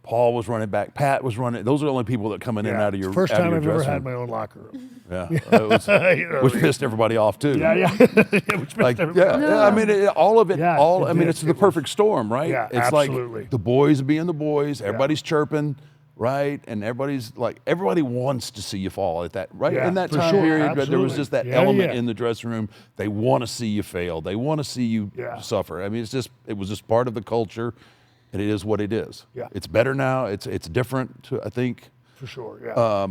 S3: Paul was running back. Pat was running. Those are the only people that coming in and out of your
S1: First
S3: out of
S1: time
S3: your
S1: I've ever
S3: dressing
S1: had
S3: room.
S1: my own locker room.
S3: Yeah, it was,
S1: You know,
S3: which pissed everybody off too.
S1: yeah. Which
S3: Like,
S1: makes
S3: yeah,
S1: everybody-
S3: I mean, all of it.
S1: Yeah,
S3: all
S1: it
S3: I mean,
S1: did.
S3: it's the
S1: It was-
S3: perfect storm, right?
S1: Yeah,
S3: it's
S1: absolutely.
S3: like the boys being the boys. Everybody's chirping, right? And everybody wants to see you fall at that, right?
S1: Yeah,
S3: In that
S1: for
S3: time
S1: sure,
S3: period, there was
S1: absolutely.
S3: just that
S1: Yeah,
S3: element
S1: yeah.
S3: in the dressing room. They want to see you fail. They want to see you
S1: Yeah.
S3: suffer. I mean, it was just part of the culture, and it is what it is.
S1: Yeah.
S3: It's better now. It's different, I think.
S1: For sure, yeah.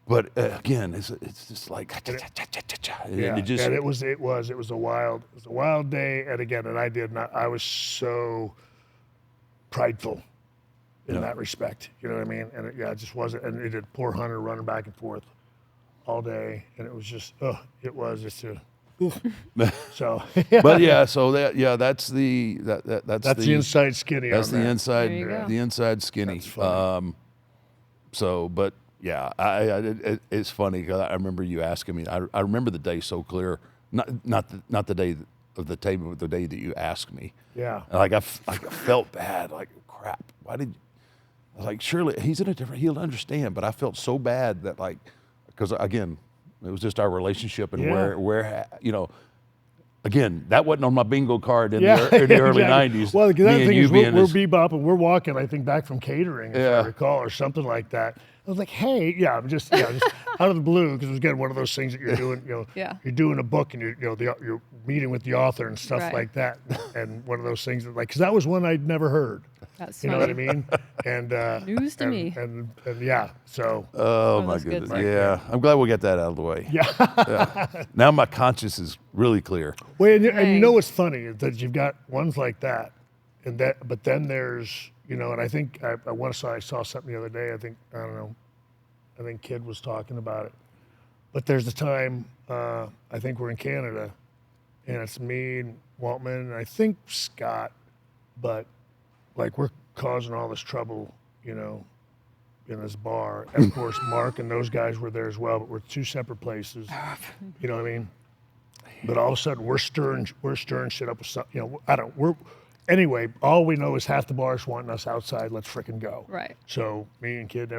S3: But again, it's just like,
S1: Yeah,
S3: and it just
S1: and it was a wild day, and again, I was so prideful in that respect. You know what I mean? And it just wasn't. And it did poor Hunter running back and forth all day, and it was just, so.
S3: But yeah, so that's the
S1: That's the inside skinny.
S3: That's
S1: on
S3: the
S1: that.
S3: inside
S2: There you go.
S3: the inside skinny.
S1: That's funny.
S3: So, but yeah, it's funny because I remember you asking me. I remember the day so clear. Not the day of the table, but the day that you asked me.
S1: Yeah.
S3: And like I felt bad. Like crap. Why did? I was like, surely he's in a different. He'll understand. But I felt so bad that because again, it was just our relationship and
S1: Yeah.
S3: where Again, that wasn't on my bingo card in
S1: Yeah,
S3: the early
S1: exactly.
S3: '90s.
S1: Well, the
S3: Me
S1: other
S3: and
S1: thing
S3: you
S1: is we're
S3: being as-
S1: bebopping. We're walking, I think, back from catering, if
S3: Yeah.
S1: I recall, or something like that. I was like, hey, I'm just out of the blue, because it was again one of those things that you're doing.
S2: Yeah.
S1: You're doing a book, and you're meeting with the author and stuff
S2: Right.
S1: like that, and one of those things that because that was one I'd never heard.
S2: That's
S1: You know what I mean? And
S2: News to
S1: and,
S2: me.
S1: And yeah, so
S3: Oh
S2: Oh,
S3: my
S2: that's good.
S3: goodness! Yeah, I'm glad we got that out of the way. Yeah. Now my conscience is really clear.
S1: well, and you
S2: Dang.
S1: know what's funny is that you've got ones like that, but then there's and I think I saw something the other day. I think Kid was talking about it. But there's the time, I think we're in Canada, and it's me and Waltman, and I think Scott, but like we're causing all this trouble, in this bar. And of course, Mark and those guys were there as well, but we're two separate places. You know what I mean? But all of a sudden, we're stirring shit up with something. Anyway, all we know is half the bar's wanting us outside. Let's frickin' go.
S2: Right.
S1: So me and Kid,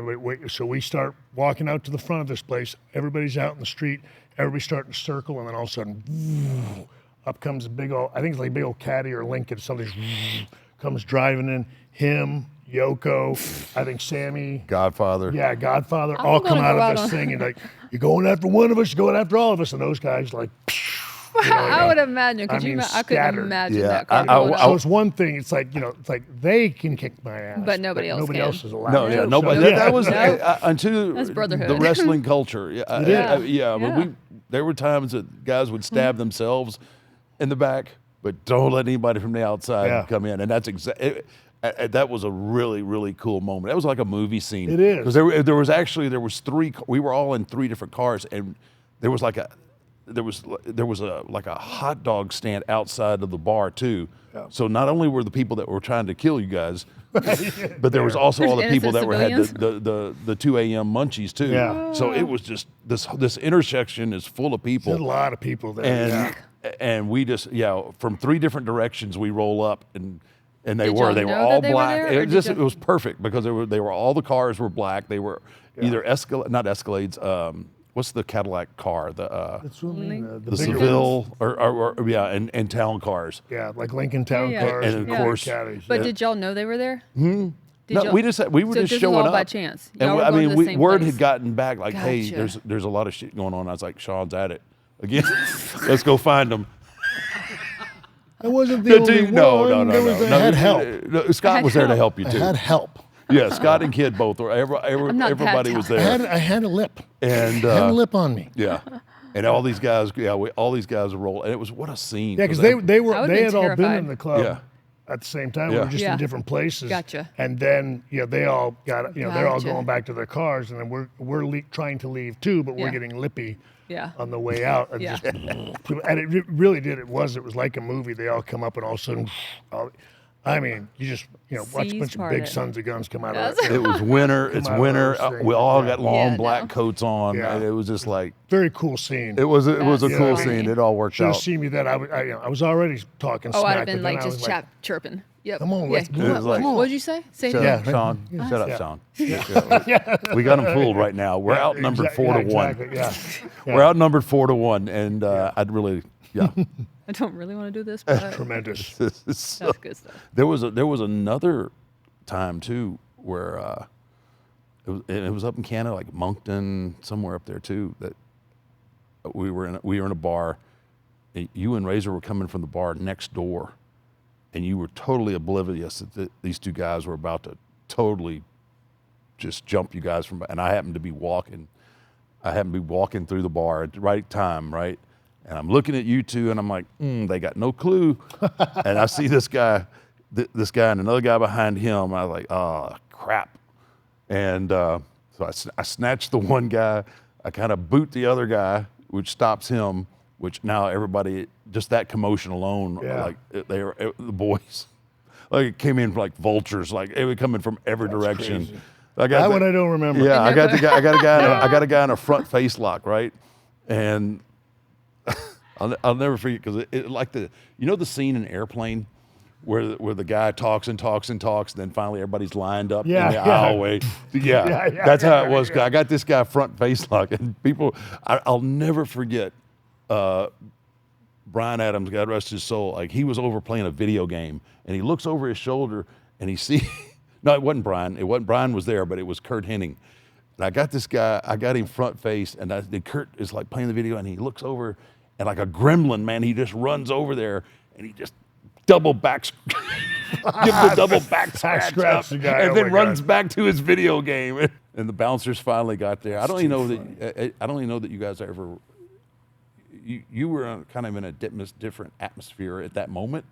S1: so we start walking out to the front of this place. Everybody's out in the street. Everybody's starting to circle, and then all of a sudden, up comes a big old, I think it's like a big old Caddy or Lincoln. Something comes driving in. Him, Yoko, I think Sammy.
S3: Godfather.
S1: Yeah, Godfather,
S2: I'm
S1: all come
S2: gonna
S1: out
S2: go
S1: of
S2: out
S1: this
S2: on-
S1: thing, and like, you're going after one of us, you're going after all of us. And those guys like,
S2: I would imagine.
S1: I mean,
S2: I couldn't
S1: scattered.
S2: imagine
S3: Yeah,
S2: that. crowd
S3: I-
S2: going
S1: So
S2: on.
S1: it's one thing. It's like it's like they can kick my ass,
S2: But nobody else
S1: Nobody
S2: can.
S1: else is allowed.
S3: No,
S1: to.
S3: yeah,
S1: So,
S3: nobody.
S1: yeah.
S3: That was
S2: No.
S3: until
S2: That's brotherhood.
S3: the wrestling culture. Yeah,
S1: is.
S3: yeah. But
S2: Yeah.
S3: there were times that guys would stab themselves in the back, but don't let anybody from the outside
S1: Yeah.
S3: come in. And that's exactly. That was a really, really cool moment. That was like a movie scene.
S1: It is.
S3: because there was three. We were all in three different cars, and there was like a hot dog stand outside of the bar too.
S1: Yeah.
S3: So not only were the people that were trying to kill you guys, but there was also all the
S2: There's
S3: people that
S2: innocent
S3: had the 2 a.m. munchies too.
S1: Yeah.
S3: So it was just this intersection is full of people.
S1: There's a lot of people there.
S3: And we just from three different directions we roll up and they
S2: Did
S3: were
S2: y'all know
S3: all
S2: that they were
S3: black.
S2: there, or
S3: It
S2: did y'all-
S3: was perfect because they were all the cars were black. They were either not Escalades. What's the Cadillac car?
S1: That's what I mean.
S2: Link-
S1: The
S3: The
S1: bigger
S3: Seville or and town cars.
S1: ones. Yeah, like Lincoln Town
S2: Yeah, yeah.
S1: cars
S3: And
S1: and
S3: of course-
S1: Caddies.
S2: But
S1: yeah.
S2: did y'all know they were there?
S3: No,
S2: y'all-
S3: we were
S2: So
S3: just
S2: this
S3: showing
S2: was all
S3: up
S2: by chance.
S3: And
S2: Y'all were
S3: I
S2: going to
S3: mean,
S2: the same
S3: word
S2: place.
S3: had gotten back like, hey,
S2: Gotcha.
S3: there's a lot of shit going on. I was like, Sean's at it again. Let's go find them.
S1: I wasn't the only one.
S3: No.
S1: I had help.
S3: No, Scott
S2: had
S3: was there to
S2: help.
S3: help you
S1: I
S3: too.
S1: had help.
S3: Yeah, Scott and Kid both were.
S2: I'm not that
S3: Everybody was
S2: talented.
S3: there.
S1: I had a lip.
S3: And
S1: I had a lip on me.
S3: yeah, and all these guys, all these guys roll, and it was what a scene.
S1: Yeah, because
S3: I-
S1: they
S2: I would've been
S1: had all been
S2: terrified.
S1: in the club
S3: Yeah.
S1: at the same time. We
S3: Yeah.
S1: were just
S2: Yeah.
S1: in different places.
S2: Gotcha.
S1: And then they all got they're all
S2: Gotcha.
S1: going back to their cars, and then we're trying to leave too, but we're
S2: Yeah.
S1: getting lippy
S2: Yeah.
S1: on the way out. And,
S2: Yeah.
S1: and it really did. It was like a movie. They all come up, and all of a sudden, I mean, you just watch a
S2: Seas
S1: bunch of big
S2: parted.
S1: sons of guns come out
S2: Yes.
S1: of it.
S3: It was winter. It's
S1: out of
S3: winter.
S1: those things,
S3: We all
S1: yeah.
S3: got long
S2: Yeah,
S3: black
S2: no.
S3: coats on.
S1: Yeah.
S3: And it was just like
S1: Very cool scene.
S3: it was a
S2: That's
S3: cool
S2: funny.
S3: scene. It all worked
S1: Should have
S3: out.
S1: seen me then. I was already talking
S2: Oh,
S1: smack.
S2: I'd have been
S1: but then
S2: like
S1: I was
S2: just chirping. Yep.
S1: Come on,
S2: Yeah.
S1: let's
S3: do it.
S2: What,
S3: Like-
S2: what'd you say? Say it
S3: Shut
S2: again.
S3: up,
S1: Yeah.
S3: Sean. Shut up,
S1: Yeah.
S3: Sean. We got them fooled right now. We're outnumbered 4-1.
S1: Exactly. Yeah.
S3: We're outnumbered 4-1, and I'd really, yeah.
S2: I don't really want to do this, but
S1: Tremendous.
S3: So,
S2: that's good stuff.
S3: there was another time too where it was up in Canada, like Moncton, somewhere up there too. That we were in a bar. You and Razor were coming from the bar next door, and you were totally oblivious that these two guys were about to totally just jump you guys from. And I happened to be walking through the bar at the right time, right? And I'm looking at you two, and I'm like, they got no clue. And I see this guy and another guy behind him. I was like, oh, crap. And so I snatched the one guy. I kind of boot the other guy, which stops him, which now everybody, just that commotion alone,
S1: Yeah.
S3: the boys, like it came in like vultures, like it was coming from every direction.
S1: crazy.
S3: I got
S1: That
S3: the-
S1: one I don't remember.
S3: Yeah, I got a guy in a front face lock, right? And I'll never forget because it like the scene in Airplane where the guy talks and talks and talks, and then finally everybody's lined up
S1: Yeah,
S3: in the
S1: yeah.
S3: aisleway. Yeah,
S1: Yeah,
S3: that's how it
S1: yeah,
S3: was.
S1: yeah.
S3: I got this guy front face lock, and people, I'll never forget. Brian Adams, God rest his soul, like he was over playing a video game, and he looks over his shoulder and he sees. No, it wasn't Brian. Brian was there, but it was Kurt Hennig. And I got this guy. I got him front face, and Kurt is like playing the video, and he looks over, and like a gremlin, man, he just runs over there, and he just double back, gives the double back scratch
S1: scratch
S3: up,
S1: the guy.
S3: and
S1: Oh
S3: then
S1: my
S3: runs
S1: God.
S3: back to his video game. And the bouncers finally got there. I don't even know that you guys ever. You were kind of in a different atmosphere at that moment.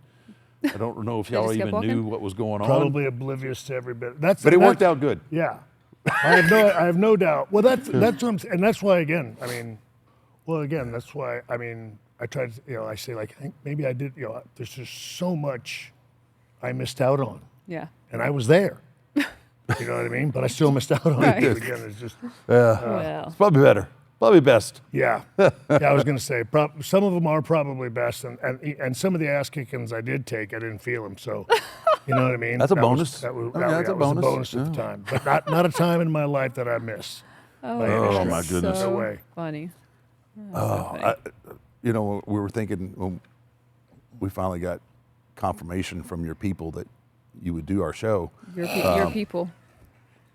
S3: I don't know if
S2: They
S3: y'all
S2: just kept
S3: even knew
S2: walking?
S3: what was going on.
S1: Probably oblivious to every bit.
S3: But it worked out good.
S1: Yeah, I have no doubt. Well, that's what I'm, and that's why again. I mean, that's why I mean I tried. I say like I think maybe I did. There's just so much I missed out on,
S2: Yeah.
S1: and I was there. You know what I mean? But I still missed out on
S2: Right.
S1: it. Again, it's just
S2: Well,
S3: It's probably better. Probably best.
S1: yeah. I was going to say some of them are probably best, and some of the ass kickings I did take, I didn't feel them. So, you know what I mean?
S3: That's a
S1: That was-
S3: bonus.
S1: That was,
S3: I mean, that's a
S1: that was
S3: bonus.
S1: at the time, but not a time in my life that I miss.
S2: oh,
S3: Oh,
S2: that's
S3: my goodness.
S2: So
S1: No way.
S2: funny.
S3: We were thinking when we finally got confirmation from your people that you would do our show.
S2: Your people.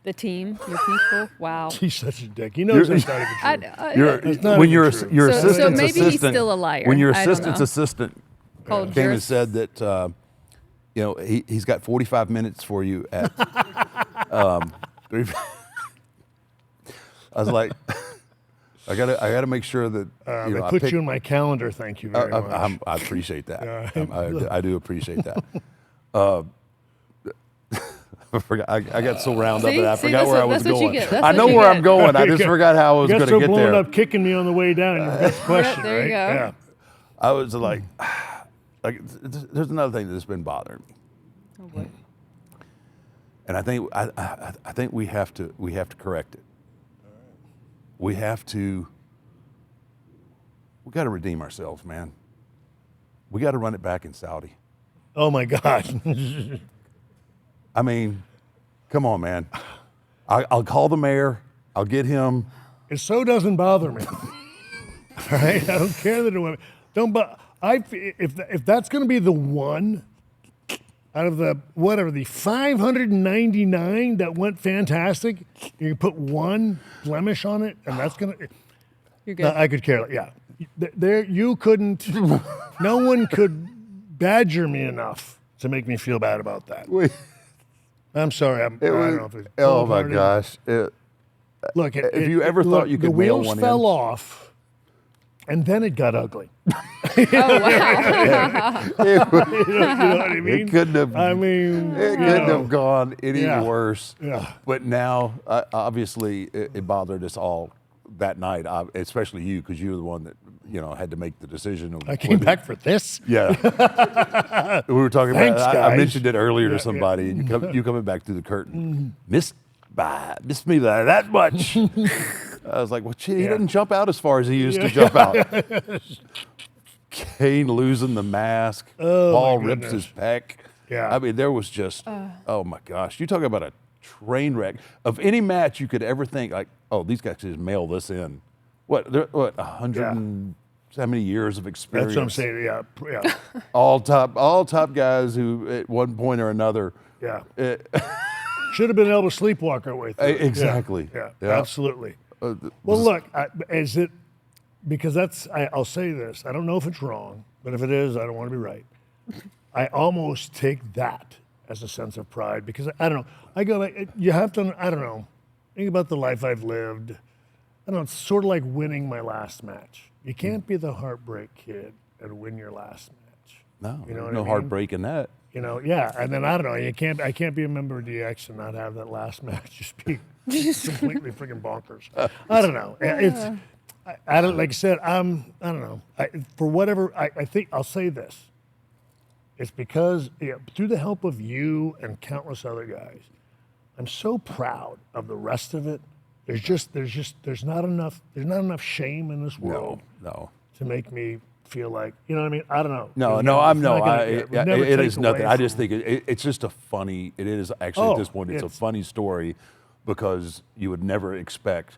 S2: The team, your people. Wow.
S1: He's such a dick. He knows that's not even true. That's not
S3: When
S1: even
S3: your
S1: true.
S3: your
S2: So- so
S3: assistant's
S2: maybe he's
S3: assistant.
S2: still a liar.
S3: When your
S2: I don't
S3: assistant's
S2: know.
S3: assistant
S2: Called
S3: came and
S2: Juris.
S3: said that he's got 45 minutes for you at 3. I was like, I gotta make sure that
S1: I
S3: I
S1: put
S3: pick-
S1: you in my calendar. Thank you very much.
S3: I appreciate that.
S1: Yeah.
S3: I do appreciate that. I forgot. I got so wound up
S2: See?
S3: that I
S2: See,
S3: forgot
S2: that's
S3: where I
S2: what-
S3: was
S2: that's what you
S3: going.
S2: get. That's
S3: I
S2: what
S3: know
S2: you
S3: where
S2: get.
S3: I'm going. I
S1: You
S3: just
S1: got-
S3: forgot how I was
S1: you
S3: going
S1: got
S3: to
S1: so
S3: get
S1: blown
S3: there.
S1: up kicking me on the way down. Your best question,
S2: there you
S1: right?
S2: go.
S1: Yeah.
S3: I was like, there's another thing that's been bothering me,
S2: Oh, boy.
S3: and I think we have to correct it. We got to redeem ourselves, man. We got to run it back in Saudi.
S1: Oh my God.
S3: I mean, come on, man. I'll call the mayor. I'll get him.
S1: It so doesn't bother me. All right, I don't care that it went. Don't. But if that's going to be the one out of the 599 that went fantastic, you put one blemish on it, and that's going to.
S2: You're good.
S1: I could care. Yeah, there you couldn't. No one could badger me enough to make me feel bad about that. I'm sorry. I don't know if it's
S3: Oh my
S1: cold-hearted.
S3: gosh!
S1: Look,
S3: If you ever thought
S1: look,
S3: you
S1: the
S3: could mail
S1: wheels
S3: one
S1: fell
S3: in.
S1: off, and then it got ugly.
S2: Oh, wow.
S1: You know what I mean?
S3: It couldn't have.
S1: I mean,
S3: It
S1: you
S3: couldn't
S1: know,
S3: have gone any
S1: Yeah.
S3: worse.
S1: Yeah.
S3: But now, obviously, it bothered us all that night, especially you, because you were the one that had to make the decision. Of
S1: I came back for this.
S3: Yeah, we were talking
S1: Thanks,
S3: about. I
S1: guys.
S3: mentioned it earlier to
S1: Yeah,
S3: somebody, and you coming back through the curtain, missed me by that much. I was like, well, gee, he doesn't jump out as far as he used to jump out. Kane losing the mask. Paul
S1: my
S3: rips his
S1: goodness.
S3: pec.
S1: Yeah.
S3: I mean, there was just, oh my gosh. You talk about a train wreck of any match you could ever think, like, oh, these guys just mail this in. What, 100 and how many years of experience?
S1: That's what I'm saying. Yeah.
S3: All top guys who, at one point or another,
S1: Yeah. Should have been able to sleepwalk our way through. it.
S3: Exactly.
S1: Yeah.
S3: Yeah.
S1: Absolutely. Well, look, is it because I'll say this. I don't know if it's wrong, but if it is, I don't want to be right. I almost take that as a sense of pride because I don't know. I go like, you have to. I don't know. Think about the life I've lived. I don't know. It's sort of like winning my last match. You can't be the heartbreak kid and win your last match.
S3: No,
S1: You know what I
S3: no
S1: mean?
S3: heartbreak in that.
S1: Yeah, and then I don't know. I can't be a member of DX and not have that last match just be completely freaking bonkers. I don't know. It's I don't like I said. I don't know. For whatever I think I'll say this. It's because through the help of you and countless other guys, I'm so proud of the rest of it. There's not enough shame in this world
S3: No.
S1: to make me feel like, you know what I mean? I don't know.
S3: No,
S1: It's
S3: no,
S1: never-
S3: I'm
S1: it's
S3: no.
S1: not gonna-
S3: I,
S1: it would never
S3: it
S1: take
S3: is nothing.
S1: away
S3: I just
S1: from-
S3: think it's just a funny. It is actually at this point. It's a
S1: it's-
S3: funny story because you would never expect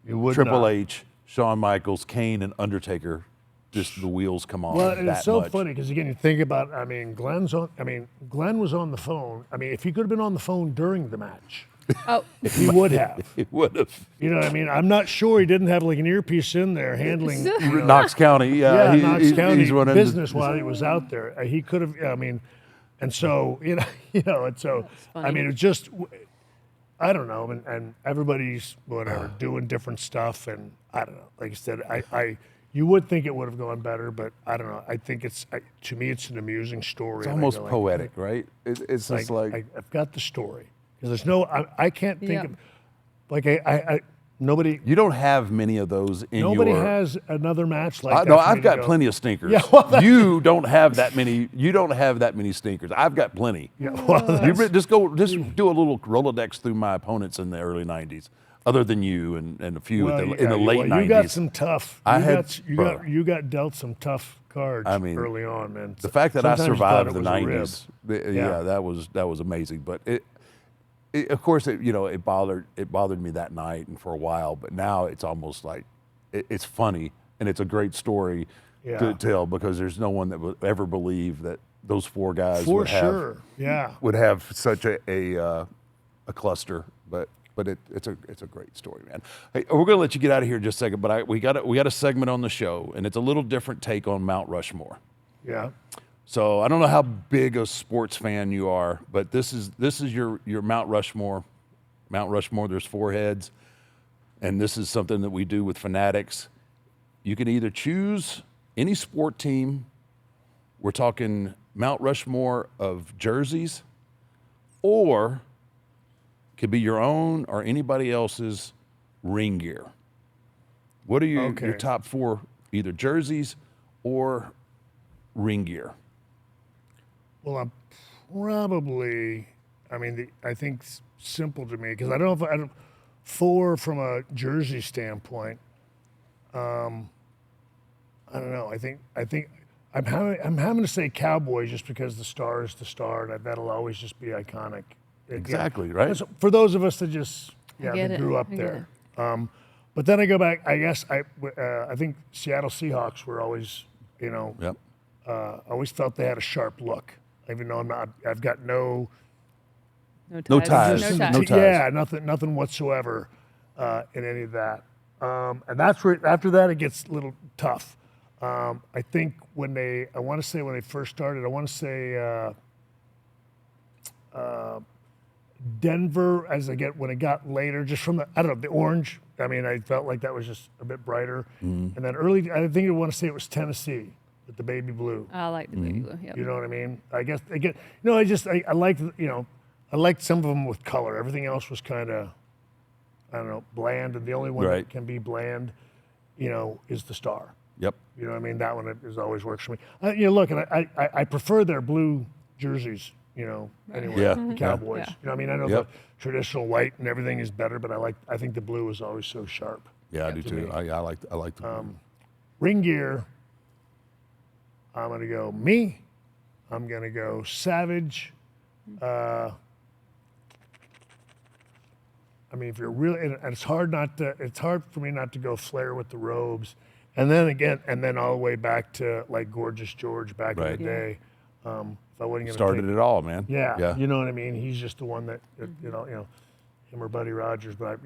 S1: You would
S3: Triple
S1: not.
S3: H, Shawn Michaels, Kane, and Undertaker. Just the wheels come off.
S1: Well, and
S3: that
S1: it's so
S3: much.
S1: funny because again, you think about. Glenn was on the phone. If he could have been on the phone during the match,
S2: Oh,
S1: he would have.
S3: It would have.
S1: You know what I mean? I'm not sure he didn't have like an earpiece in there handling
S3: Knox County. Yeah,
S1: Knox County
S3: he's running
S1: business while he was out there. He could have. And so and so
S2: funny.
S1: it's just. I don't know, and everybody's whatever doing different stuff, and I don't know. Like I said, you would think it would have gone better, but I don't know. I think to me it's an amusing story.
S3: It's
S1: and I
S3: almost
S1: go like,
S3: poetic, right? It's just like
S1: I've got the story because there's no. I can't think
S2: Yeah.
S1: of like nobody.
S3: you don't have many of those in
S1: Nobody
S3: your.
S1: has another match like that.
S3: No,
S1: for me
S3: I've
S1: to
S3: got
S1: go,
S3: plenty of stinkers.
S1: Yeah, well,
S3: you don't have that many. You don't have that many stinkers. I've got plenty.
S1: Yeah, well,
S3: You just do a little Rolodex through my opponents in the early '90s, other than you and a few in the late '90s.
S1: You got some tough.
S3: brother.
S1: You got dealt some tough cards
S3: I mean,
S1: early on, man.
S3: The fact that I
S1: Sometimes you thought
S3: survived
S1: it
S3: the
S1: was a rib.
S3: '90s,
S1: Yeah.
S3: that was amazing. But of course, it bothered me that night and for a while. But now it's almost like it's funny and it's a great story
S1: Yeah.
S3: to tell because there's no one that would ever believe that those four guys
S1: For
S3: would
S1: sure. Yeah.
S3: have such a cluster. But it's a great story, man. Hey, we're gonna let you get out of here in just a second. But we got a segment on the show, and it's a little different take on Mount Rushmore.
S1: Yeah.
S3: So I don't know how big a sports fan you are, but this is your Mount Rushmore. Mount Rushmore, there's 4 heads, and this is something that we do with Fanatics. You can either choose any sport team. We're talking Mount Rushmore of jerseys, or could be your own or anybody else's ring gear. What are your
S1: Okay.
S3: top 4 either jerseys or ring gear?
S1: Well, I'm probably. I think simple to me because I don't know if I don't. 4 from a jersey standpoint. I don't know. I think I'm having to say Cowboy just because the star is the star, and that'll always just be iconic.
S3: Exactly, right?
S1: That's- For those of us that just
S2: get
S1: that
S2: it.
S1: grew up
S2: I get
S1: there. But then I go back. I guess I think Seattle Seahawks were always
S3: Yep.
S1: always felt they had a sharp look, even though I've got no
S3: No ties.
S2: No
S3: No
S2: ties.
S3: ties.
S1: yeah, nothing whatsoever in any of that. And that's where after that it gets a little tough. I think when they first started, I want to say Denver when it got later, just from the orange. I felt like that was just a bit brighter.
S3: Mm-hmm.
S1: And then early, I think I want to say it was Tennessee with the baby blue.
S2: I like the baby blue. Yep.
S1: You know what I mean? I guess I liked some of them with color. Everything else was kind of I don't know, bland, and the only one
S3: Right.
S1: that can be bland, you know, is the star.
S3: Yep.
S1: You know what I mean? That one is always works for me. You know, look, and I prefer their blue jerseys, you know, anyway,
S3: Yeah.
S1: the Cowboys.
S2: Yeah.
S1: You know, I mean, I know
S3: Yep.
S1: the traditional white and everything is better, but I think the blue is always so sharp.
S3: Yeah, I do too.
S1: me.
S3: I like the
S1: Ring gear, I'm going to go me. I'm going to go Savage. I mean, if you're really, and it's hard for me not to go Flair with the robes. And then all the way back to like Gorgeous George back
S3: Right.
S1: in the day. If I wasn't going to
S3: started it all, man.
S1: Yeah,
S3: Yeah.
S1: you know what I mean. He's just the one that you know, him or Buddy Rogers. But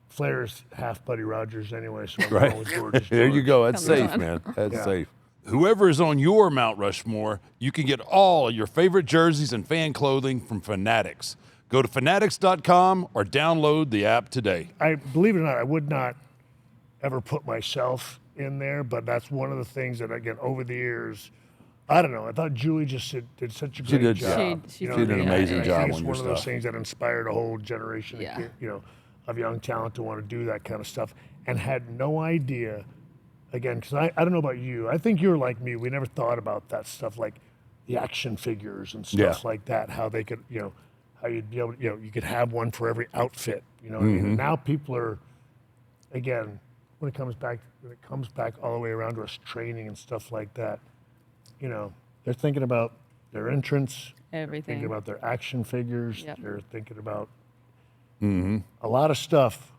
S1: Flair's half Buddy Rogers anyway. So I'm going
S3: Right.
S1: with Gorgeous
S3: There you
S1: George.
S3: go. That's
S2: Come
S3: safe,
S2: on.
S3: man. That's
S1: Yeah.
S3: safe. Whoever is on your Mount Rushmore, you can get all your favorite jerseys and fan clothing from Fanatics. Go to fanatics.com or download the app today.
S1: I believe it or not, I would not ever put myself in there, but that's one of the things that again over the years, I don't know. I thought Julie just did such a great
S3: did,
S1: job.
S2: She
S1: You know
S2: did
S1: what I
S2: an
S1: mean?
S3: amazing
S1: I
S3: job
S1: think it's
S3: on
S1: one
S3: your
S1: of those
S3: stuff.
S1: things that inspired a whole generation of,
S2: Yeah.
S1: of young talent to want to do that kind of stuff, and had no idea. Again, because I don't know about you. I think you're like me. We never thought about that stuff, like the action figures and stuff
S3: Yeah.
S1: like that. How they could, how you'd be able, you could have one for every outfit. You know what I mean? And now people are, again, when it comes back all the way around to us training and stuff like that, they're thinking about their entrance,
S2: Everything.
S1: thinking about their action figures.
S2: Yep.
S1: They're thinking about a lot of stuff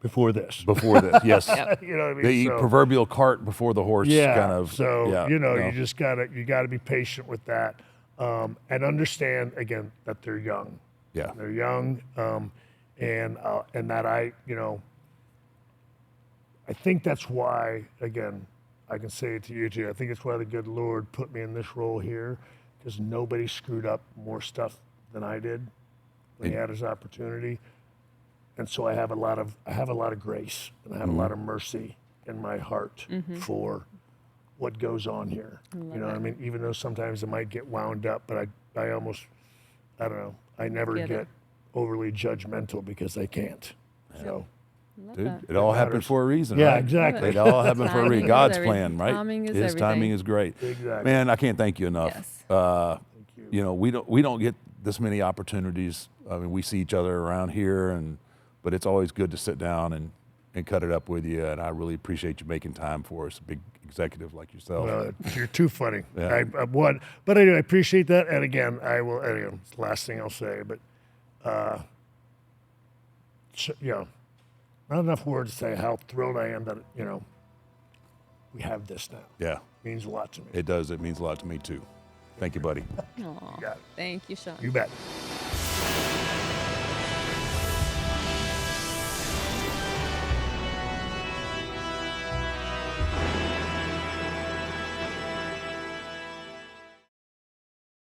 S1: before this.
S3: Before this, yes.
S1: You know what I mean?
S3: The proverbial cart before the horse kind of.
S1: So
S3: yeah,
S1: you
S3: no.
S1: just gotta be patient with that, and understand again that they're young.
S3: Yeah.
S1: They're young, and that I think that's why again I can say it to you too. I think it's why the good Lord put me in this role here, because nobody screwed up more stuff than I did when he had his opportunity. And so I have a lot of grace and I have a lot of mercy in my heart for what goes on here. You know what I mean? Even though sometimes it might get wound up, but I almost, I don't know, I never
S2: Get
S1: get
S2: it.
S1: overly judgmental because I can't. So
S2: Love
S3: Dude,
S2: that.
S3: it all happened
S1: matters.
S3: for a reason,
S1: yeah,
S3: right?
S1: exactly.
S3: It all happened for a
S2: Timing
S3: reason.
S2: is
S3: God's
S2: everything.
S3: plan, right?
S2: Timing is
S3: His timing
S2: everything.
S3: is great.
S1: Exactly.
S3: Man, I can't thank you enough.
S2: Yes.
S3: We don't get this many opportunities. I mean, we see each other around here, but it's always good to sit down and cut it up with you. And I really appreciate you making time for us, a big executive like yourself.
S1: Well, you're too funny.
S3: Yeah.
S1: But I appreciate that. And again, I will. Anyway, it's the last thing I'll say. But not enough words to say how thrilled I am that we have this now.
S3: Yeah,
S1: It means a lot to me.
S3: it does. It means a lot to me too. Thank you, buddy.
S2: Aw,
S1: got it.
S2: thank you, Sean.
S1: You bet.